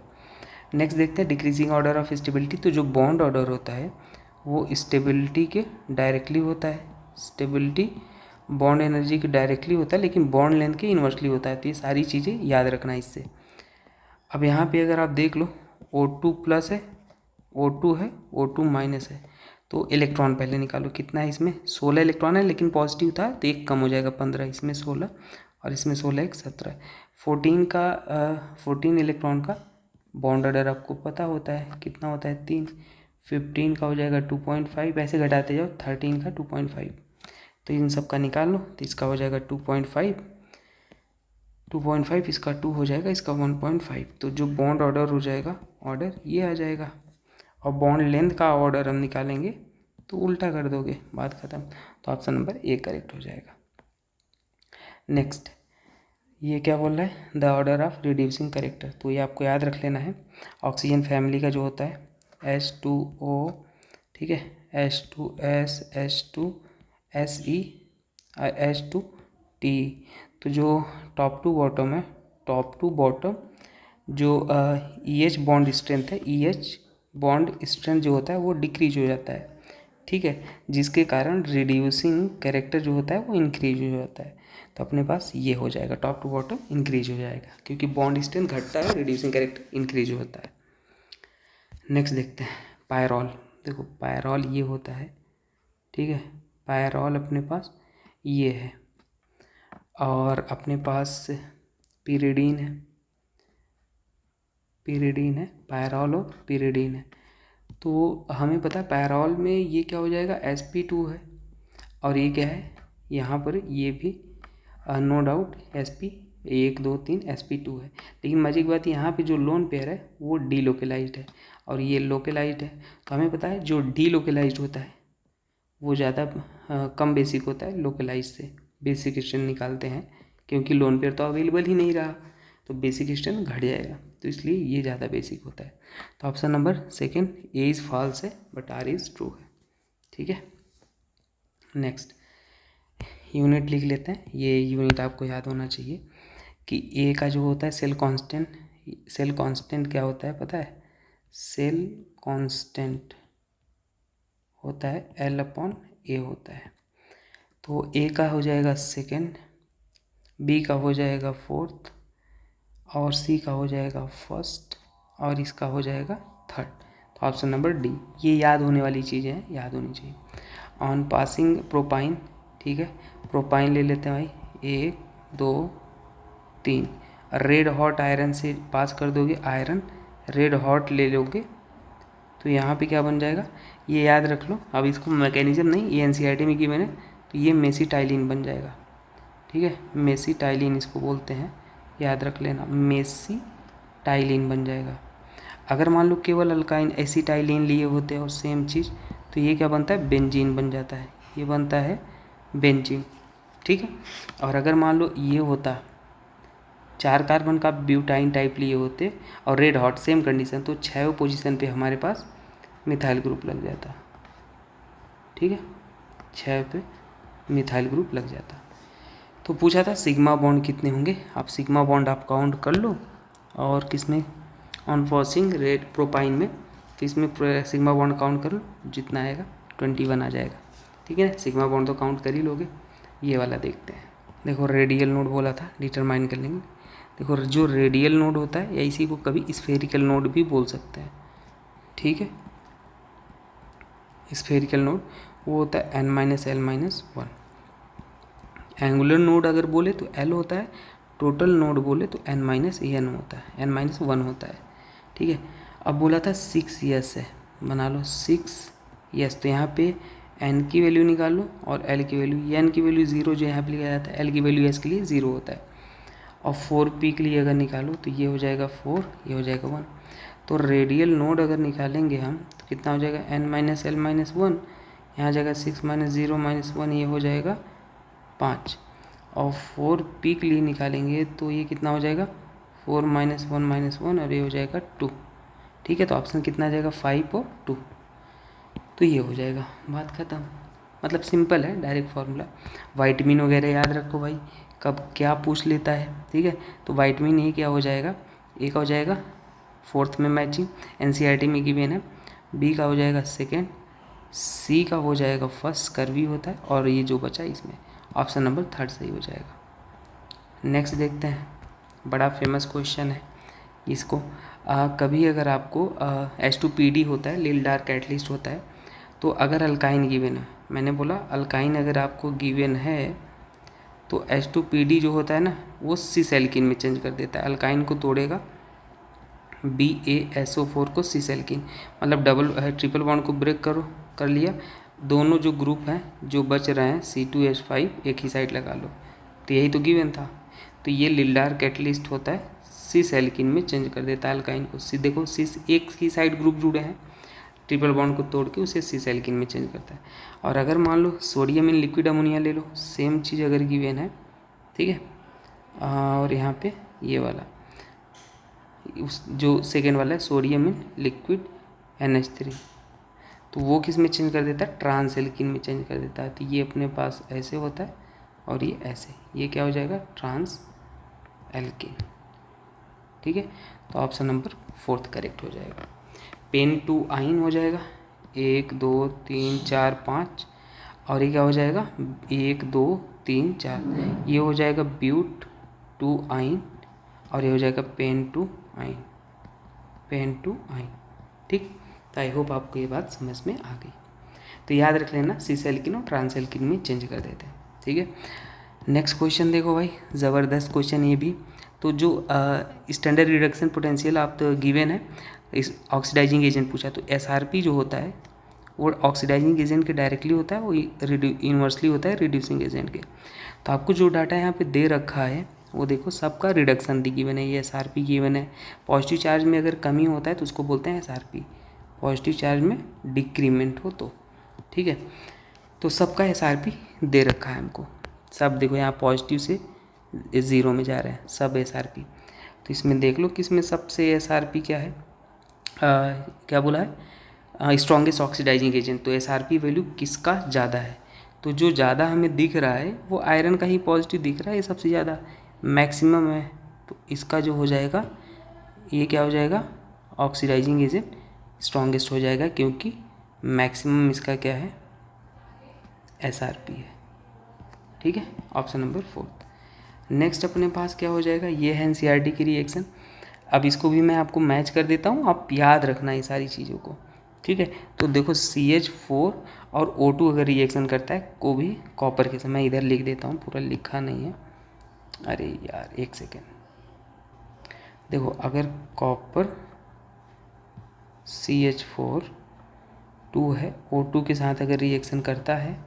नेक्स्ट देखते हैं डिक्रीजिंग ऑर्डर ऑफ स्टेबिलिटी। तो जो बॉन्ड ऑर्डर होता है वो स्टेबिलिटी के डायरेक्टली होता है, स्टेबिलिटी बॉन्ड एनर्जी के डायरेक्टली होता है, लेकिन बॉन्ड लेंथ के इन्वर्सली होता है। तो ये सारी चीज़ें याद रखना इससे। अब यहाँ पे अगर आप देख लो O2 प्लस है, O2 है, O2 माइनस है, तो इलेक्ट्रॉन पहले निकालो, कितना है इसमें 16 इलेक्ट्रॉन है, लेकिन पॉजिटिव था तो एक कम हो जाएगा 15, इसमें 16 और इसमें 16 एक 17। 14 इलेक्ट्रॉन का बॉन्ड ऑर्डर आपको पता होता है, कितना होता है 3। 15 का हो जाएगा 2.5, ऐसे घटाते जाओ, 13 का 2.5, तो इन सब का निकाल लो, तो इसका हो जाएगा 2.5, इसका 2 हो जाएगा, इसका 1.5। तो जो बॉन्ड ऑर्डर हो जाएगा, ऑर्डर ये आ जाएगा। और बॉन्ड लेंथ का ऑर्डर हम निकालेंगे तो उल्टा कर दोगे, बात खत्म। तो ऑप्शन नंबर ए करेक्ट हो जाएगा। नेक्स्ट ये क्या बोल रहा है, the order of reducing character. तो ये आपको याद रख लेना है, ऑक्सीजन फैमिली का जो होता है H2O, ठीक है, H2S H2Se H2T। तो जो टॉप टू बॉटम है, टॉप टू बॉटम जो EH बॉन्ड स्ट्रेंथ है, EH बॉन्ड स्ट्रेंथ जो होता है वो डिक्रीज हो जाता है, ठीक है, जिसके कारण रिड्यूसिंग कैरेक्टर जो होता है वो इंक्रीज हो जाता है। तो अपने पास ये हो जाएगा, टॉप टू बॉटम इंक्रीज हो जाएगा, क्योंकि बॉन्ड स्ट्रेंथ घटता है, रिड्यूसिंग कैरेक्टर इंक्रीज होता है। नेक्स्ट देखते हैं पायरॉल। देखो पायरॉल ये होता है, ठीक है, पायरॉल अपने पास ये है, और अपने पास पिरिडीन है, पायरॉल और पिरिडीन है। तो हमें पता है पायरॉल में ये क्या हो जाएगा, sp2 है, और ये क्या है यहाँ पर, ये भी नो डाउट sp1 2 3 sp2 है। लेकिन मजे की बात यहाँ पे जो लोन पेयर है वो डीलोकेलाइज्ड है और ये लोकेलाइज्ड है। तो हमें पता है जो डीलोकेलाइज्ड होता है वो ज़्यादा कम बेसिक होता है लोकेलाइज से, बेसिक स्ट्रेंथ निकालते हैं, क्योंकि लोन पेयर तो अवेलेबल ही नहीं रहा, तो बेसिक स्ट्रेंथ घट जाएगा, तो इसलिए ये ज़्यादा बेसिक होता है। तो option number second A is false है बट आर इज़ ट्रू है, ठीक है। नेक्स्ट यूनिट लिख लेते हैं, ये यूनिट आपको याद होना चाहिए कि ए का जो होता है सेल कांस्टेंट क्या होता है पता है, सेल कांस्टेंट होता है L/A होता है। तो ए का हो जाएगा सेकेंड, बी का हो जाएगा फोर्थ, और सी का हो जाएगा फर्स्ट और इसका हो जाएगा थर्ड। तो ऑप्शन नंबर डी। ये याद होने वाली चीज़ें हैं, याद होनी चाहिए। ऑन पासिंग प्रोपाइन, ठीक है, प्रोपाइन ले लेते हैं भाई, 1 2 3। रेड हॉट आयरन से पास कर दोगे, आयरन रेड हॉट ले लोगे तो यहाँ पे क्या बन जाएगा, ये याद रख लो। अब इसको मैकेनिज्म नहीं, ये एनसीईआरटी में की मैंने, तो ये मेसिटाइलिन बन जाएगा, ठीक है, मेसिटाइलिन इसको बोलते हैं, याद रख लेना, मेसिटाइलिन बन जाएगा। अगर मान लो केवल अल्काइन एसिटाइलिन लिए होते हैं और सेम चीज़, तो ये क्या बनता है, बेंजीन बन जाता है, ये बनता है बेंजीन, ठीक है। और अगर मान लो ये होता 4 कार्बन का ब्यूटाइन टाइप लिए होते और रेड हॉट सेम कंडीशन, तो 6वें पोजीशन पे हमारे पास मिथाइल ग्रुप लग जाता, ठीक है, 6 पे मिथाइल ग्रुप लग जाता। तो पूछा था सिग्मा बॉन्ड कितने होंगे, आप सिग्मा बॉन्ड आप काउंट कर लो। और किसमें, ऑन पासिंग रेड प्रोपाइन में, तो इसमें सिग्मा बॉन्ड काउंट कर लो, जितना आएगा 21 आ जाएगा, ठीक है। सिग्मा बॉन्ड तो काउंट कर ही लोगे। ये वाला देखते हैं, देखो रेडियल नोड बोला था, डिटरमाइन कर लेंगे। देखो जो रेडियल नोड होता है या इसी को कभी स्फेरिकल नोड भी बोल सकते हैं, ठीक है। स्फेरिकल नोड वो होता है n-l-1। एंगुलर नोड अगर बोले तो L होता है, टोटल नोड बोले तो n-n होता है, n-1 होता है, ठीक है। अब बोला था 6 यस है, बना लो 6 यस, तो यहाँ पे n की वैल्यू निकालो और l की वैल्यू, n की वैल्यू 0 जो यहाँ पे लिखा जाता है, l की वैल्यू s के लिए 0 होता है। और 4p के लिए अगर निकालो तो ये हो जाएगा 4, ये हो जाएगा 1। तो रेडियल नोड अगर निकालेंगे हम तो कितना हो जाएगा, n-l-1, यहाँ जाएगा 6 - 0 - 1, ये हो जाएगा 5। और 4p के लिए निकालेंगे तो ये कितना हो जाएगा, 4 - 1 - 1 और ये हो जाएगा 2, ठीक है। तो ऑप्शन कितना आ जाएगा, 5 और 2, तो ये हो जाएगा, बात ख़त्म। मतलब सिंपल है, डायरेक्ट फार्मूला। वाइटमिन वगैरह याद रखो भाई, कब क्या पूछ लेता है, ठीक है। तो वाइटमिन ये क्या हो जाएगा, ए का हो जाएगा 4th में मैचिंग, एनसीईआरटी में गिवन है, बी का हो जाएगा 2nd, सी का हो जाएगा 1st कर्वी होता है, और ये जो बचा इसमें ऑप्शन नंबर 3rd सही हो जाएगा। नेक्स्ट देखते हैं, बड़ा फेमस क्वेश्चन है इसको। कभी अगर आपको H2PD होता है, लिल डार्क कैटलिस्ट होता है, तो अगर अल्काइन गिवन है, मैंने बोला अल्काइन अगर आपको गिवन है तो H2PD जो होता है ना वो सिस एल्कीन में चेंज कर देता है, अल्काइन को तोड़ेगा, BaSO4 को सिस एल्कीन, मतलब डबल ट्रिपल बॉन्ड को ब्रेक कर लिया, दोनों जो ग्रुप हैं जो बच रहे हैं C2H5 एक ही साइड लगा लो, तो यही तो गिवन था। तो ये लिल डार्क कैटलिस्ट होता है, सिस एल्कीन में चेंज कर देता है अल्काइन को। देखो सिस एक ही साइड ग्रुप जुड़े हैं, ट्रिपल बॉन्ड को तोड़ के उसे सिस एल्कीन में चेंज करता है। और अगर मान लो सोडियम इन लिक्विड अमोनिया ले लो, सेम चीज़ अगर गिवन है, ठीक है, और यहाँ पे ये वाला उस जो सेकेंड वाला है सोडियम इन लिक्विड NH3, तो वो किस में चेंज कर देता है, ट्रांस एल्कीन में चेंज कर देता है। तो ये अपने पास ऐसे होता है और ये ऐसे, ये क्या हो जाएगा, ट्रांस एल्कीन, ठीक है। तो ऑप्शन नंबर 4th करेक्ट हो जाएगा। पेन टू आइन हो जाएगा, 1 2 3 4 5, और ये क्या हो जाएगा, 1 2 3 4, ये हो जाएगा ब्यूट टू आइन, और ये हो जाएगा pent two yne, pent two yne, ठीक। तो आई होप आपको ये बात समझ में आ गई। तो याद रख लेना सिस एल्कीन और ट्रांस एल्कीन में चेंज कर देते हैं, ठीक है। नेक्स्ट क्वेश्चन देखो भाई, ज़बरदस्त क्वेश्चन ये भी। तो जो स्टैंडर्ड रिडक्शन पोटेंशियल आप तो गिवन है, इस ऑक्सीडाइजिंग एजेंट पूछा, तो SRP जो होता है वो ऑक्सीडाइजिंग एजेंट के डायरेक्टली होता है, वो इन्वर्सली होता है रिड्यूसिंग एजेंट के। तो आपको जो डाटा यहाँ पे दे रखा है वो देखो, सबका रिडक्शन दी गिवन है, ये SRP गिवन है। पॉजिटिव चार्ज में अगर कमी होता है तो उसको बोलते हैं SRP, पॉजिटिव चार्ज में डिक्रीमेंट हो तो, ठीक है। तो सबका SRP दे रखा है हमको, सब देखो यहाँ पॉजिटिव से 0 में जा रहे हैं सब SRP। तो इसमें देख लो किसमें सबसे SRP क्या है, क्या बोला है, स्ट्रॉन्गेस्ट ऑक्सीडाइजिंग एजेंट। तो SRP वैल्यू किसका ज़्यादा है, तो जो ज़्यादा हमें दिख रहा है वो आयरन का ही पॉजिटिव दिख रहा है, ये सबसे ज़्यादा मैक्सिमम है। तो इसका जो हो जाएगा ये क्या हो जाएगा, ऑक्सीडाइजिंग एजेंट स्ट्रॉन्गेस्ट हो जाएगा, क्योंकि मैक्सिमम इसका क्या है, SRP है, ठीक है। Option number 4th। नेक्स्ट अपने पास क्या हो जाएगा, ये है एनसीईआरटी की रिएक्शन। अब इसको भी मैं आपको मैच कर देता हूँ, आप याद रखना ये सारी चीज़ों को, ठीक है। तो देखो CH4 और O2 अगर रिएक्शन करता है को भी कॉपर के साथ, मैं इधर लिख देता हूँ, पूरा लिखा नहीं है, अरे यार एक सेकेंड। देखो अगर कॉपर CH4 2 है, O2 के साथ अगर रिएक्शन करता है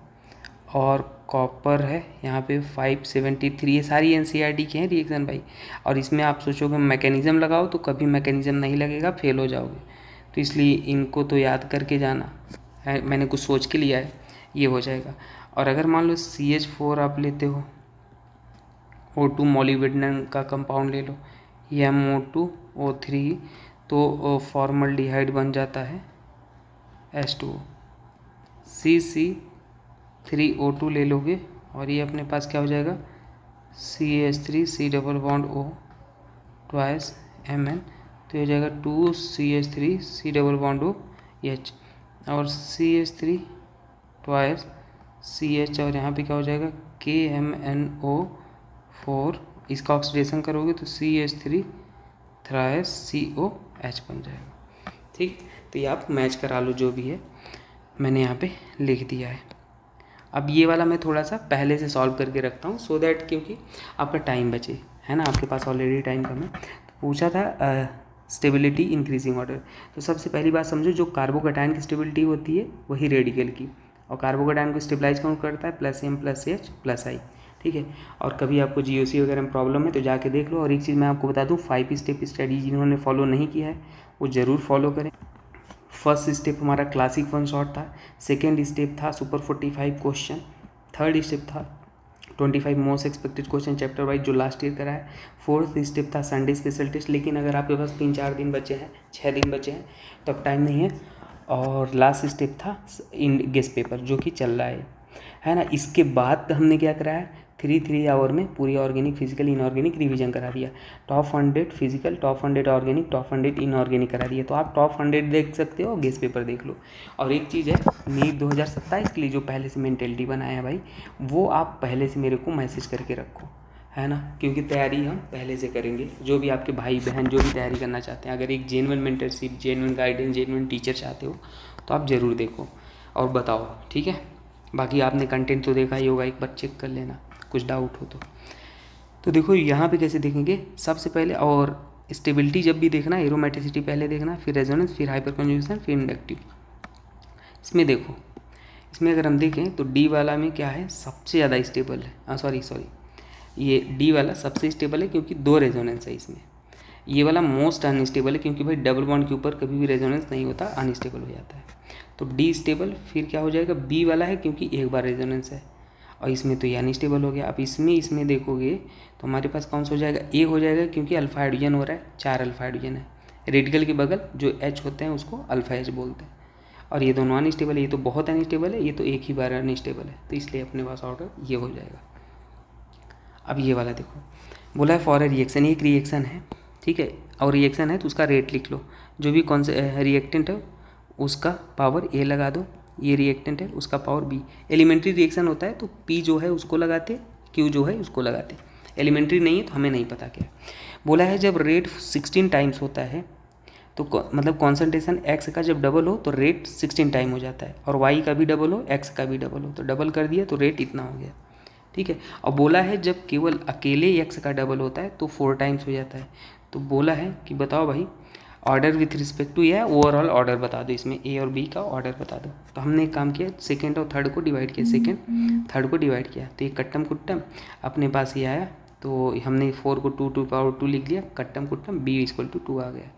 और कॉपर है यहाँ पे 573, ये सारी एनसीईआरटी के हैं रिएक्शन भाई। और इसमें आप सोचोगे मैकेनिज़्म लगाओ, तो कभी मैकेनिज़्म नहीं लगेगा, फेल हो जाओगे। तो इसलिए इनको तो याद करके जाना है, मैंने कुछ सोच के लिया है, ये हो जाएगा। और अगर मान लो CH4 आप लेते हो, O2 मोलिब्डेनम का कंपाउंड ले लो, ये MO2O3, तो फॉर्मल्डिहाइड बन जाता है H2O, CC3O2 ले लोगे और ये अपने पास क्या हो जाएगा, CH3 C double bond O twice Mn, तो ये हो जाएगा 2CH3 C double bond O H, और CH3 ट्वाइस CH, और यहाँ पे क्या हो जाएगा KMnO4, इसका ऑक्सीडेशन करोगे तो CH3 थ्राइस COH बन जाएगा, ठीक। तो ये आप मैच करा लो, जो भी है मैंने यहाँ पे लिख दिया है। अब ये वाला मैं थोड़ा सा पहले से सॉल्व करके रखता हूँ, सो दैट क्योंकि आपका टाइम बचे, है ना, आपके पास ऑलरेडी टाइम कम है। तो पूछा था स्टेबिलिटी इंक्रीजिंग ऑर्डर, तो सबसे पहली बात समझो, जो कार्बोकैटायन की स्टेबिलिटी होती है वही रेडिकल की, और कार्बोकैटायन को स्टेबलाइज कौन करता है, +M +CH +I, ठीक है। और कभी आपको GOC वगैरह में प्रॉब्लम है तो जाके देख लो। और एक चीज़ मैं आपको बता दूँ, 5 स्टेप स्टडी जिन्होंने फॉलो नहीं किया है वो ज़रूर फॉलो करें। फर्स्ट स्टेप हमारा क्लासिक 1 शॉट था, सेकेंड स्टेप था सुपर 45 क्वेश्चन, थर्ड स्टेप था 25 most expected question chapter wise जो लास्ट ईयर करा है, फोर्थ स्टेप था संडे स्पेशल टेस्ट। लेकिन अगर आपके पास 3-4 दिन बचे हैं, 6 दिन बचे हैं, तो अब टाइम नहीं है। और लास्ट स्टेप था गेस्ट पेपर जो कि चल रहा है ना। इसके बाद हमने क्या करा है, 3 आवर में पूरी ऑर्गेनिक फिजिकल इनऑर्गेनिक रिवीजन करा दिया। Top 100 physical, top 100 organic, top 100 inorganic करा दिया। तो आप टॉप 100 देख सकते हो, गेस्ट पेपर देख लो। और एक चीज़ है, नीट 2027 के लिए जो पहले से मेंटेलिटी बनाया है भाई, वो आप पहले से मेरे को मैसेज करके रखो, है ना, क्योंकि तैयारी हम पहले से करेंगे। जो भी आपके भाई बहन जो भी तैयारी करना चाहते हैं, अगर एक genuine mentorship, genuine guidance, genuine teacher चाहते हो तो आप ज़रूर देखो और बताओ, ठीक है। बाकी आपने कंटेंट तो देखा ही होगा, एक बार चेक कर लेना कुछ डाउट हो तो देखो यहाँ पे कैसे देखेंगे सबसे पहले। और स्टेबिलिटी जब भी देखना, एरोमेटिसिटी पहले देखना, फिर रेजोनेंस, फिर हाइपर कंजुगेशन, फिर इंडक्टिव। इसमें देखो, इसमें अगर हम देखें तो डी वाला में क्या है, सबसे ज़्यादा स्टेबल है, सॉरी ये डी वाला सबसे स्टेबल है क्योंकि 2 रेजोनेंस है इसमें। ये वाला मोस्ट अनस्टेबल है क्योंकि भाई डबल बॉन्ड के ऊपर कभी भी रेजोनेंस नहीं होता, अनस्टेबल हो जाता है। तो डी स्टेबल। फिर क्या हो जाएगा, बी वाला है क्योंकि एक बार रेजोनेंस है, और इसमें तो ये अनस्टेबल हो गया। अब इसमें देखोगे तो हमारे पास कौन सा हो जाएगा, ए हो जाएगा क्योंकि अल्फा हाइड्रोजन हो रहा है, 4 अल्फा हाइड्रोजन है। रेडिकल के बगल जो H होते हैं उसको अल्फा H बोलते हैं। और ये दोनों अनस्टेबल है, ये तो बहुत अनस्टेबल है, ये तो एक ही बार अनस्टेबल है, तो इसलिए अपने पास ऑर्डर ये हो जाएगा। अब ये वाला देखो, बोला है फॉर ए रिएक्शन, एक रिएक्शन है, ठीक है, और रिएक्शन है तो उसका रेट लिख लो। जो भी कौन से रिएक्टेंट है उसका पावर ए लगा दो, ये रिएक्टेंट है उसका पावर बी। एलिमेंट्री रिएक्शन होता है तो पी जो है उसको लगाते, क्यू जो है उसको लगाते। एलिमेंट्री नहीं है तो हमें नहीं पता क्या। बोला है जब रेट 16 टाइम्स होता है तो मतलब कॉन्सेंट्रेशन एक्स का जब डबल हो तो रेट 16 टाइम हो जाता है, और वाई का भी डबल हो, एक्स का भी डबल हो, तो डबल कर दिया तो रेट इतना हो गया, ठीक है। और बोला है जब केवल अकेले एक्स का डबल होता है तो 4 टाइम्स हो जाता है। तो बोला है कि बताओ भाई ऑर्डर विथ रिस्पेक्ट टू यह ओवरऑल ऑर्डर बता दो, इसमें ए और बी का ऑर्डर बता दो। तो हमने एक काम किया, सेकेंड और थर्ड को डिवाइड किया, सेकेंड थर्ड को डिवाइड किया, तो ये कट्टम कुट्टम अपने पास ये आया। तो हमने 4 को 2 लिख दिया, कट्टम कुट्टम बी इक्वल टू 2 आ गया।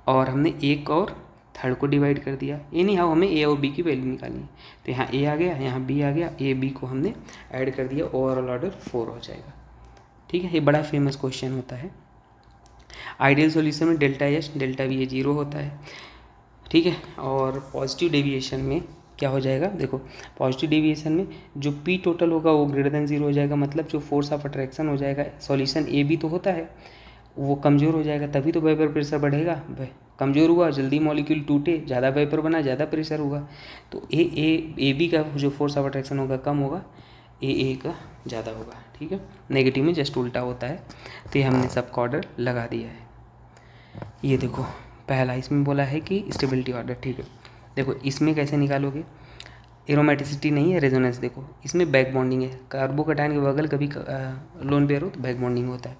और हमने एक और थर्ड को डिवाइड कर दिया। ये नहीं, हाँ हमें ए और बी की वैल्यू निकालनी है, तो यहाँ ए आ गया, यहाँ बी आ गया, ए बी को हमने ऐड कर दिया, ओवरऑल ऑर्डर 4 हो जाएगा, ठीक है। ये बड़ा फेमस क्वेश्चन होता है। आइडियल सॉल्यूशन में डेल्टा एच डेल्टा वी 0 होता है, ठीक है। और पॉजिटिव डेविएशन में क्या हो जाएगा, देखो पॉजिटिव डेविएशन में जो पी टोटल होगा वो ग्रेटर देन 0 हो जाएगा, मतलब जो फोर्स ऑफ अट्रैक्शन हो जाएगा, सॉल्यूशन ए बी तो होता है वो कमज़ोर हो जाएगा, तभी तो वेपर प्रेशर बढ़ेगा। कमज़ोर हुआ जल्दी मॉलिक्यूल टूटे, ज़्यादा वेपर बना, ज़्यादा प्रेशर होगा, तो ए बी का जो फोर्स ऑफ अट्रैक्शन होगा कम होगा, ए का ज़्यादा होगा, ठीक है। नेगेटिव में जस्ट उल्टा होता है। तो ये हमने सबका ऑर्डर लगा दिया है। ये देखो पहला इसमें बोला है कि स्टेबिलिटी ऑर्डर, ठीक है। देखो इसमें कैसे निकालोगे, एरोमेटिसिटी नहीं है, रेजोनेंस। देखो इसमें बैक बॉन्डिंग है, कार्बोकैटायन के बगल कभी लोन पेयर हो तो बैक बॉन्डिंग होता है,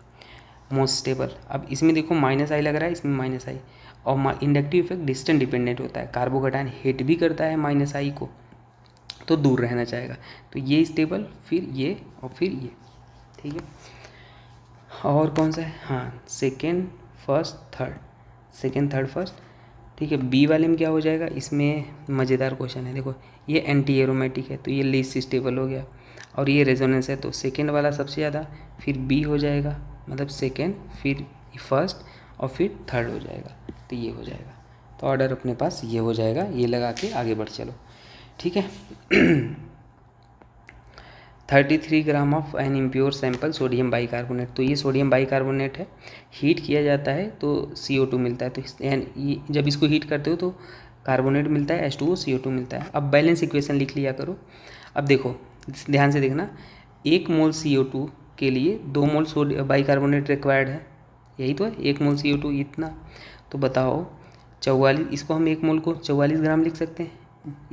मोस्ट स्टेबल। अब इसमें देखो माइनस आई लग रहा है, इसमें माइनस आई, और इंडक्टिव इफेक्ट डिस्टेंस डिपेंडेंट होता है, कार्बोकैटायन हिट भी करता है माइनस आई को, तो दूर रहना चाहेगा। तो ये स्टेबल, फिर ये और फिर ये, ठीक है। और कौन सा है, हाँ second first third, second third first, ठीक है। बी वाले में क्या हो जाएगा, इसमें मज़ेदार क्वेश्चन है। देखो ये एंटी एरोमेटिक है तो ये लीस्ट स्टेबल हो गया, और ये रेजोनेंस है तो सेकेंड वाला सबसे ज़्यादा, फिर बी हो जाएगा, मतलब सेकेंड, फिर फर्स्ट और फिर थर्ड हो जाएगा, तो ये हो जाएगा। तो ऑर्डर अपने पास ये हो जाएगा, ये लगा के आगे बढ़ चलो, ठीक है। 33 gram of an impure sample sodium bicarbonate, तो ये सोडियम बाइकार्बोनेट है, हीट किया जाता है तो CO2 मिलता है। तो ये जब इसको हीट करते हो तो कार्बोनेट मिलता है, H2O CO2 मिलता है। अब बैलेंस इक्वेशन लिख लिया करो। अब देखो ध्यान से देखना, 1 मोल CO2 के लिए 2 मोल बाइकार्बोनेट रिक्वायर्ड है, यही तो है, 1 मोल CO2 इतना। तो बताओ 44, इसको हम 1 मोल को 44 ग्राम लिख सकते हैं।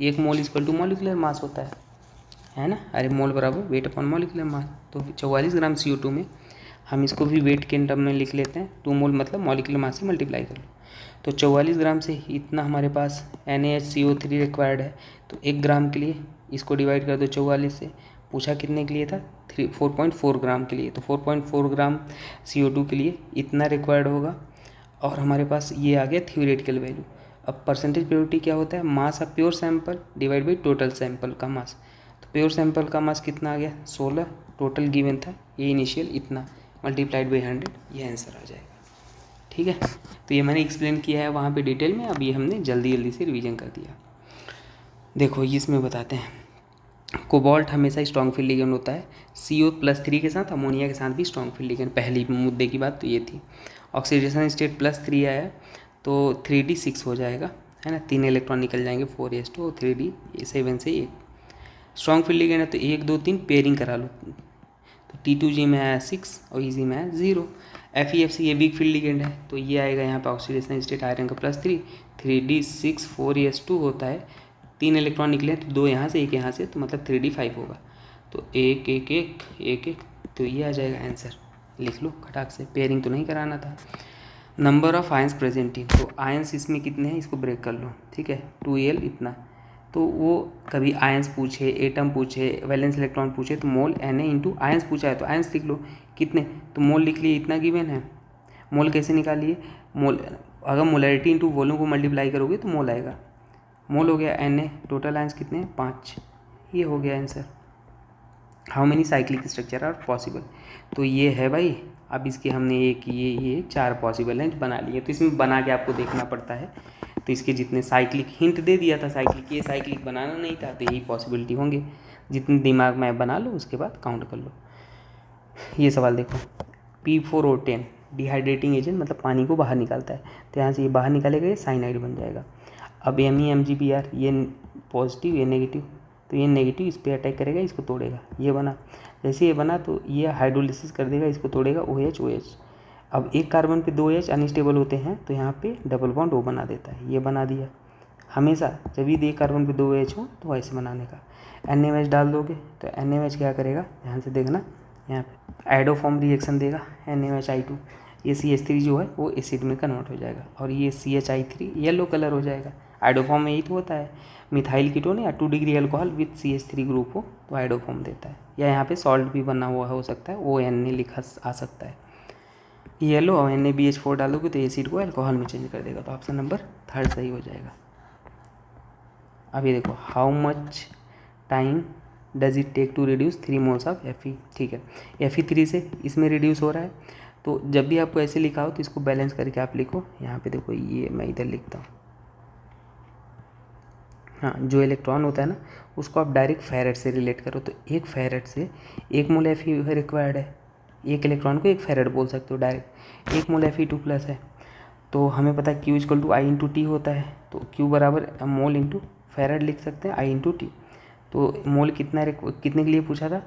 1 mole equal to molecular mass होता है ना, अरे मोल बराबर वेट अपॉन मॉलिक्यूलर मास। तो 44 ग्राम CO2 में हम इसको भी वेट के टर्म में लिख लेते हैं, 2 मोल मतलब मॉलिक्यूलर मास से मल्टीप्लाई कर लो। तो 44 ग्राम से इतना हमारे पास NaHCO3 रिक्वायर्ड है, तो 1 ग्राम के लिए इसको डिवाइड कर दो 44 से। पूछा कितने के लिए था, 4.4 ग्राम के लिए, तो 4.4 ग्राम CO2 के लिए इतना रिक्वायर्ड होगा। और हमारे पास ये आ गया थ्योरेटिकल वैल्यू। अब परसेंटेज प्योरिटी क्या होता है, mass of pure sample divide by total sample का मास। तो प्योर सैंपल का मास कितना आ गया, 16, टोटल गिवन था ये इनिशियल इतना, मल्टीप्लाइड बाई 100, ये आंसर आ जाएगा, ठीक है। तो ये मैंने एक्सप्लेन किया है वहाँ पे डिटेल में, अब ये हमने जल्दी जल्दी से रिवीजन कर दिया। देखो इसमें बताते हैं, कोबाल्ट हमेशा स्ट्रॉन्ग फील्ड लिगेंड होता है, CO+3 के साथ, अमोनिया के साथ भी स्ट्रॉन्ग फील्ड लिगेंड। पहली मुद्दे की बात तो ये थी। ऑक्सीडेशन स्टेट +3 आया तो 3D6 हो जाएगा, है ना, 3 इलेक्ट्रॉन निकल जाएंगे, 4s2 और 3D 7 से 1। स्ट्रॉन्ग फील्ड लिगेंड है तो 1 2 3 पेयरिंग करा लो, तो T2G में आया 6 और EG में आया 0। FeFC ये वीक फील्ड लिगेंड है तो ये आएगा यहाँ पे ऑक्सीडेशन स्टेट आयरन का +3, 3D6 4s2 होता है, 3 इलेक्ट्रॉन निकले तो 2 यहाँ से 1 यहाँ से, तो मतलब 3D5 होगा। तो 1 1 1 1 1, तो ये आ जाएगा आंसर, लिख लो खटाक से, पेयरिंग तो नहीं कराना था। Number of ions present in, तो आयंस इसमें कितने हैं इसको ब्रेक कर लो, ठीक है, 2Al इतना। तो वो कभी आयंस पूछे, एटम पूछे, वैलेंस इलेक्ट्रॉन पूछे तो मोल Na इंटू आयंस पूछा है तो आयंस लिख लो कितने, तो मोल लिख लिए, इतना गिवन है। मोल कैसे निकालिए, मोल अगर मोलैरिटी इंटू वॉल्यूम को मल्टीप्लाई करोगे तो मोल आएगा। मोल हो गया Na, टोटल आयंस कितने हैं 5, ये हो गया answer. How many cyclic structure are possible, तो ये है भाई। अब इसके हमने ये 4 पॉसिबल हैं बना लिए, तो इसमें बना के आपको देखना पड़ता है। तो इसके जितने साइक्लिक हिंट दे दिया था, साइक्लिक ये साइक्लिक बनाना नहीं था, तो यही पॉसिबिलिटी होंगे। जितने दिमाग में बना लो उसके बाद काउंट कर लो। ये सवाल देखो, P4O10 डिहाइड्रेटिंग एजेंट, मतलब पानी को बाहर निकालता है, तो यहाँ से ये बाहर निकालेगा, ये साइनाइड बन जाएगा। अब MEMGBr ये पॉजिटिव, ये नेगेटिव, तो ये नेगेटिव इस पर अटैक करेगा, इसको तोड़ेगा, ये बना। जैसे ये बना तो ये हाइड्रोलिसिस कर देगा, इसको तोड़ेगा, OH OH। अब एक कार्बन पे 2 H अनस्टेबल होते हैं तो यहाँ पे डबल बॉन्ड O बना देता है, ये बना दिया। हमेशा जब भी एक कार्बन पे 2 H हो तो ऐसे बनाने का। NaOH डाल दोगे तो NaOH क्या करेगा, ध्यान से देखना, यहाँ पे एडोफॉर्म रिएक्शन देगा, NaOH2, ये CH3 जो है वो एसिड में कन्वर्ट हो जाएगा, और ये CHI3 येलो कलर हो जाएगा। आइडोफॉर्म में यही तो होता है, मिथाइल कीटोन या 2 degree alcohol with CH3 group हो तो आइडोफॉर्म देता है। या यहाँ पे सॉल्ट भी बना हुआ हो सकता है, ONA लिखा आ सकता है, येलो, और NaBH4 डालोगे तो एसिड को अल्कोहल में चेंज कर देगा, तो ऑप्शन नंबर 3 सही हो जाएगा। अब ये देखो, how much time does it take to reduce 3 moles of Fe, ठीक है, Fe3 से इसमें रिड्यूस हो रहा है। तो जब भी आपको ऐसे लिखा हो तो इसको बैलेंस करके आप लिखो। यहाँ पे देखो, ये मैं इधर लिखता हूँ, हाँ, जो इलेक्ट्रॉन होता है ना उसको आप डायरेक्ट फेरेट से रिलेट करो, तो 1 फेरेट से 1 मोल Fe रिक्वायर्ड है, 1 इलेक्ट्रॉन को 1 फेरेट बोल सकते हो डायरेक्ट। 1 मोल Fe2+ है, तो हमें पता है Q = I/T होता है, तो Q बराबर मोल इंटू फेरेट लिख सकते हैं, I/T। तो मोल कितने के लिए पूछा था,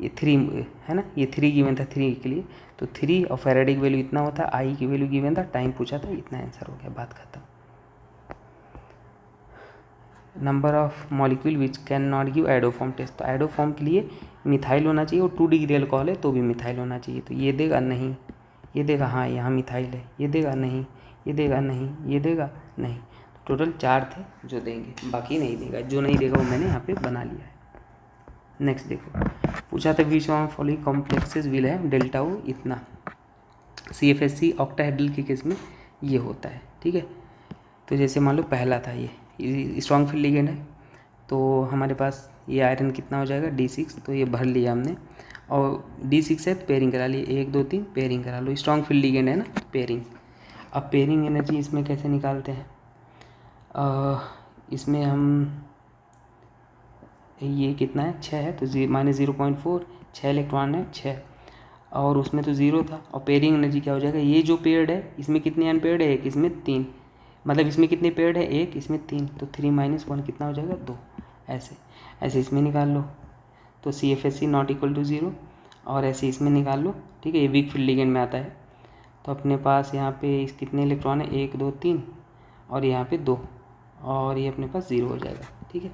ये 3 है ना, ये 3 गिवन था 3 के लिए, तो 3 और फैराडे की वैल्यू इतना होता, आई की वैल्यू गिवन था, टाइम पूछा था, इतना आंसर हो गया, बात खत्म। Number of molecule which can not give iodoform test, तो एडोफॉर्म के लिए मिथाइल होना चाहिए और 2 डिग्री अल्कोहल है तो भी मिथाइल होना चाहिए, तो ये देगा नहीं, ये देगा हाँ, यहाँ मिथाइल है, ये देगा नहीं, ये देगा नहीं, ये देगा नहीं, तो टोटल 4 थे जो देंगे, बाकी नहीं देगा, जो नहीं देगा वो मैंने यहाँ पे बना लिया है। नेक्स्ट देखो, पूछा था which one following complexes will है डेल्टा ओ इतना, CFSC ऑक्टाहेड्रल के केस में ये होता है, ठीक है। तो जैसे मान लो पहला था ये स्ट्रॉन्ग फील्ड लिगेंड है, तो हमारे पास ये आयरन कितना हो जाएगा D6, तो ये भर लिया हमने, और D6 है तो पेयरिंग करा लिए, 1 2 3 पेयरिंग करा लो, स्ट्रॉन्ग फील्ड लिगेंड है ना, पेयरिंग। अब पेयरिंग एनर्जी इसमें कैसे निकालते हैं, इसमें हम ये कितना है 6 है तो -0.4, 6 इलेक्ट्रॉन है 6, और उसमें तो 0 था, और पेयरिंग एनर्जी क्या हो जाएगा, ये जो पेयर्ड है इसमें कितने अनपेयर्ड है, एक, इसमें 3, मतलब इसमें कितने पेयर्ड है, एक, इसमें 3, तो 3 - 1 कितना हो जाएगा 2, ऐसे ऐसे इसमें निकाल लो, तो CFSC नॉट इक्वल टू 0, और ऐसे इसमें निकाल लो, ठीक है, ये वीक फील्ड लिगेंड में आता है, तो अपने पास यहाँ पे कितने इलेक्ट्रॉन है, 1 2 3, और यहाँ पे 2, और ये अपने पास 0 हो जाएगा, ठीक है।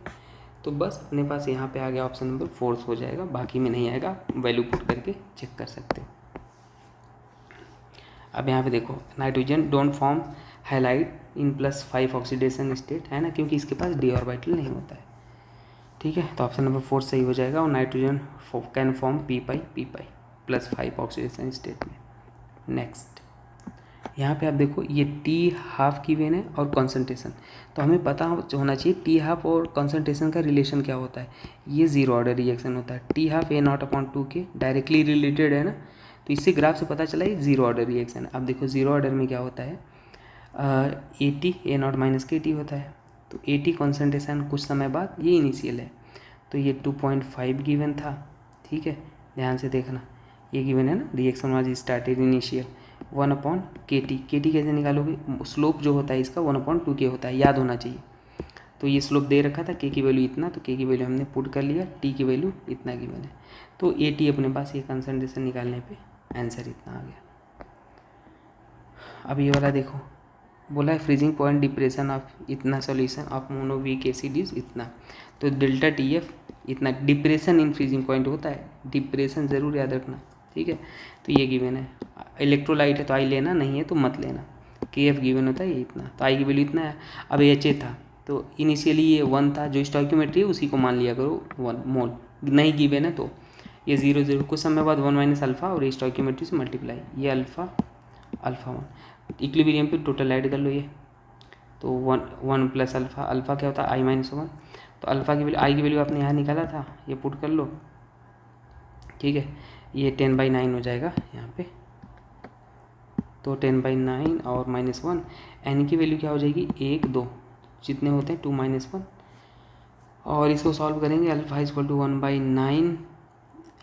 तो बस अपने पास यहाँ पे आ गया ऑप्शन नंबर 4 हो जाएगा, बाकी में नहीं आएगा, वैल्यू पुट करके चेक कर सकते हो। अब यहाँ पे देखो, nitrogen don't form highlight in +5 oxidation state, है ना, क्योंकि इसके पास d ऑर्बिटल नहीं होता है, ठीक है, तो ऑप्शन नंबर 4 सही हो जाएगा, और nitrogen can form p +5 oxidation state में। नेक्स्ट यहाँ पे आप देखो, ये T½ की वेन है और कॉन्सेंट्रेशन, तो हमें पता होना चाहिए T½ और कॉन्सेंट्रेशन का रिलेशन क्या होता है, ये 0 ऑर्डर रिएक्शन होता है, T½ A0/2 के डायरेक्टली रिलेटेड है ना, तो इससे ग्राफ से पता चला ये 0 ऑर्डर रिएक्शन है। अब देखो 0 ऑर्डर में क्या होता है, AT A0 - KT होता है, तो AT कॉन्सेंट्रेशन कुछ समय बाद ये इनिशियल है, तो ये 2.5 गिवन था, ठीक है, ध्यान से देखना, ये गिवन है ना, reaction was started initial 1/KT, KT कैसे निकालोगे, स्लोप जो होता है इसका 1/2K होता है, याद होना चाहिए, तो ये स्लोप दे रखा था, K की वैल्यू इतना, तो K की वैल्यू हमने पुट कर लिया, T की वैल्यू इतना गिवन है, तो AT अपने पास ये कंसंट्रेशन निकालने पे आंसर इतना आ गया। अब ये वाला देखो, बोला है फ्रीजिंग पॉइंट डिप्रेशन ऑफ इतना सॉल्यूशन ऑफ मोनोवीक एसिड इज इतना, तो डेल्टा TF इतना, डिप्रेशन इन फ्रीजिंग पॉइंट होता है, डिप्रेशन ज़रूर याद रखना, ठीक है, तो ये गिवन है। इलेक्ट्रोलाइट है तो आई लेना, नहीं है तो मत लेना, KF गिवन होता है ये इतना, तो आई की वैल्यू इतना है। अब HA था तो इनिशियली ये 1 था, जो स्टोइकियोमेट्री है उसी को मान लिया करो 1 मोल, नहीं गिवन है तो ये 0 0, कुछ समय बाद 1 - अल्फ़ा और स्टोइकियोमेट्री से मल्टीप्लाई, ये अल्फ़ा 1, इक्विलिब्रियम पे टोटल ऐड कर लो, ये तो 1 + अल्फ़ा, अल्फ़ा क्या होता है I - 1, तो अल्फ़ा की वैल्यू, आई की वैल्यू आपने यहाँ निकाला था, ये पुट कर लो, ठीक है, ये 10/9 हो जाएगा यहाँ पे, तो 10/9 और -1, n की वैल्यू क्या हो जाएगी 1 2, जितने होते हैं 2 - 1, और इसको सॉल्व करेंगे, अल्फ़ा = 1/9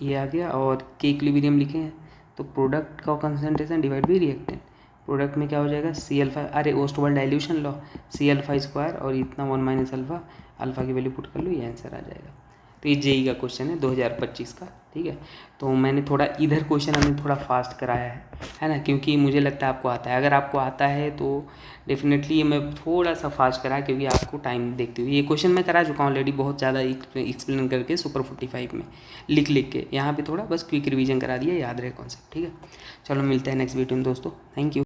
ये आ गया, और के इक्विलिब्रियम लिखे हैं, तो प्रोडक्ट का concentration divide by reactant, product में क्या हो जाएगा Cα, अरे ओस्टोवल डाइल्यूशन लो, Cα² और इतना 1 - अल्फ़ा, अल्फ़ा की वैल्यू पुट कर लो, ये आंसर आ जाएगा। तो ये JEE का क्वेश्चन है 2025 का, ठीक है, तो मैंने थोड़ा इधर क्वेश्चन हमने थोड़ा फास्ट कराया है ना, क्योंकि मुझे लगता है आपको आता है, अगर आपको आता है तो डेफिनेटली ये मैं थोड़ा सा फास्ट करा, क्योंकि आपको टाइम देखते हुए, ये क्वेश्चन मैं करा चुका हूँ ऑलरेडी, बहुत ज़्यादा एक्सप्लेन करके सुपर 45 में लिख के, यहाँ पे थोड़ा बस क्विक रिवीजन करा दिया, याद रहे कॉन्सेप्ट, ठीक है। चलो मिलते हैं नेक्स्ट वीडियो में दोस्तों, थैंक यू।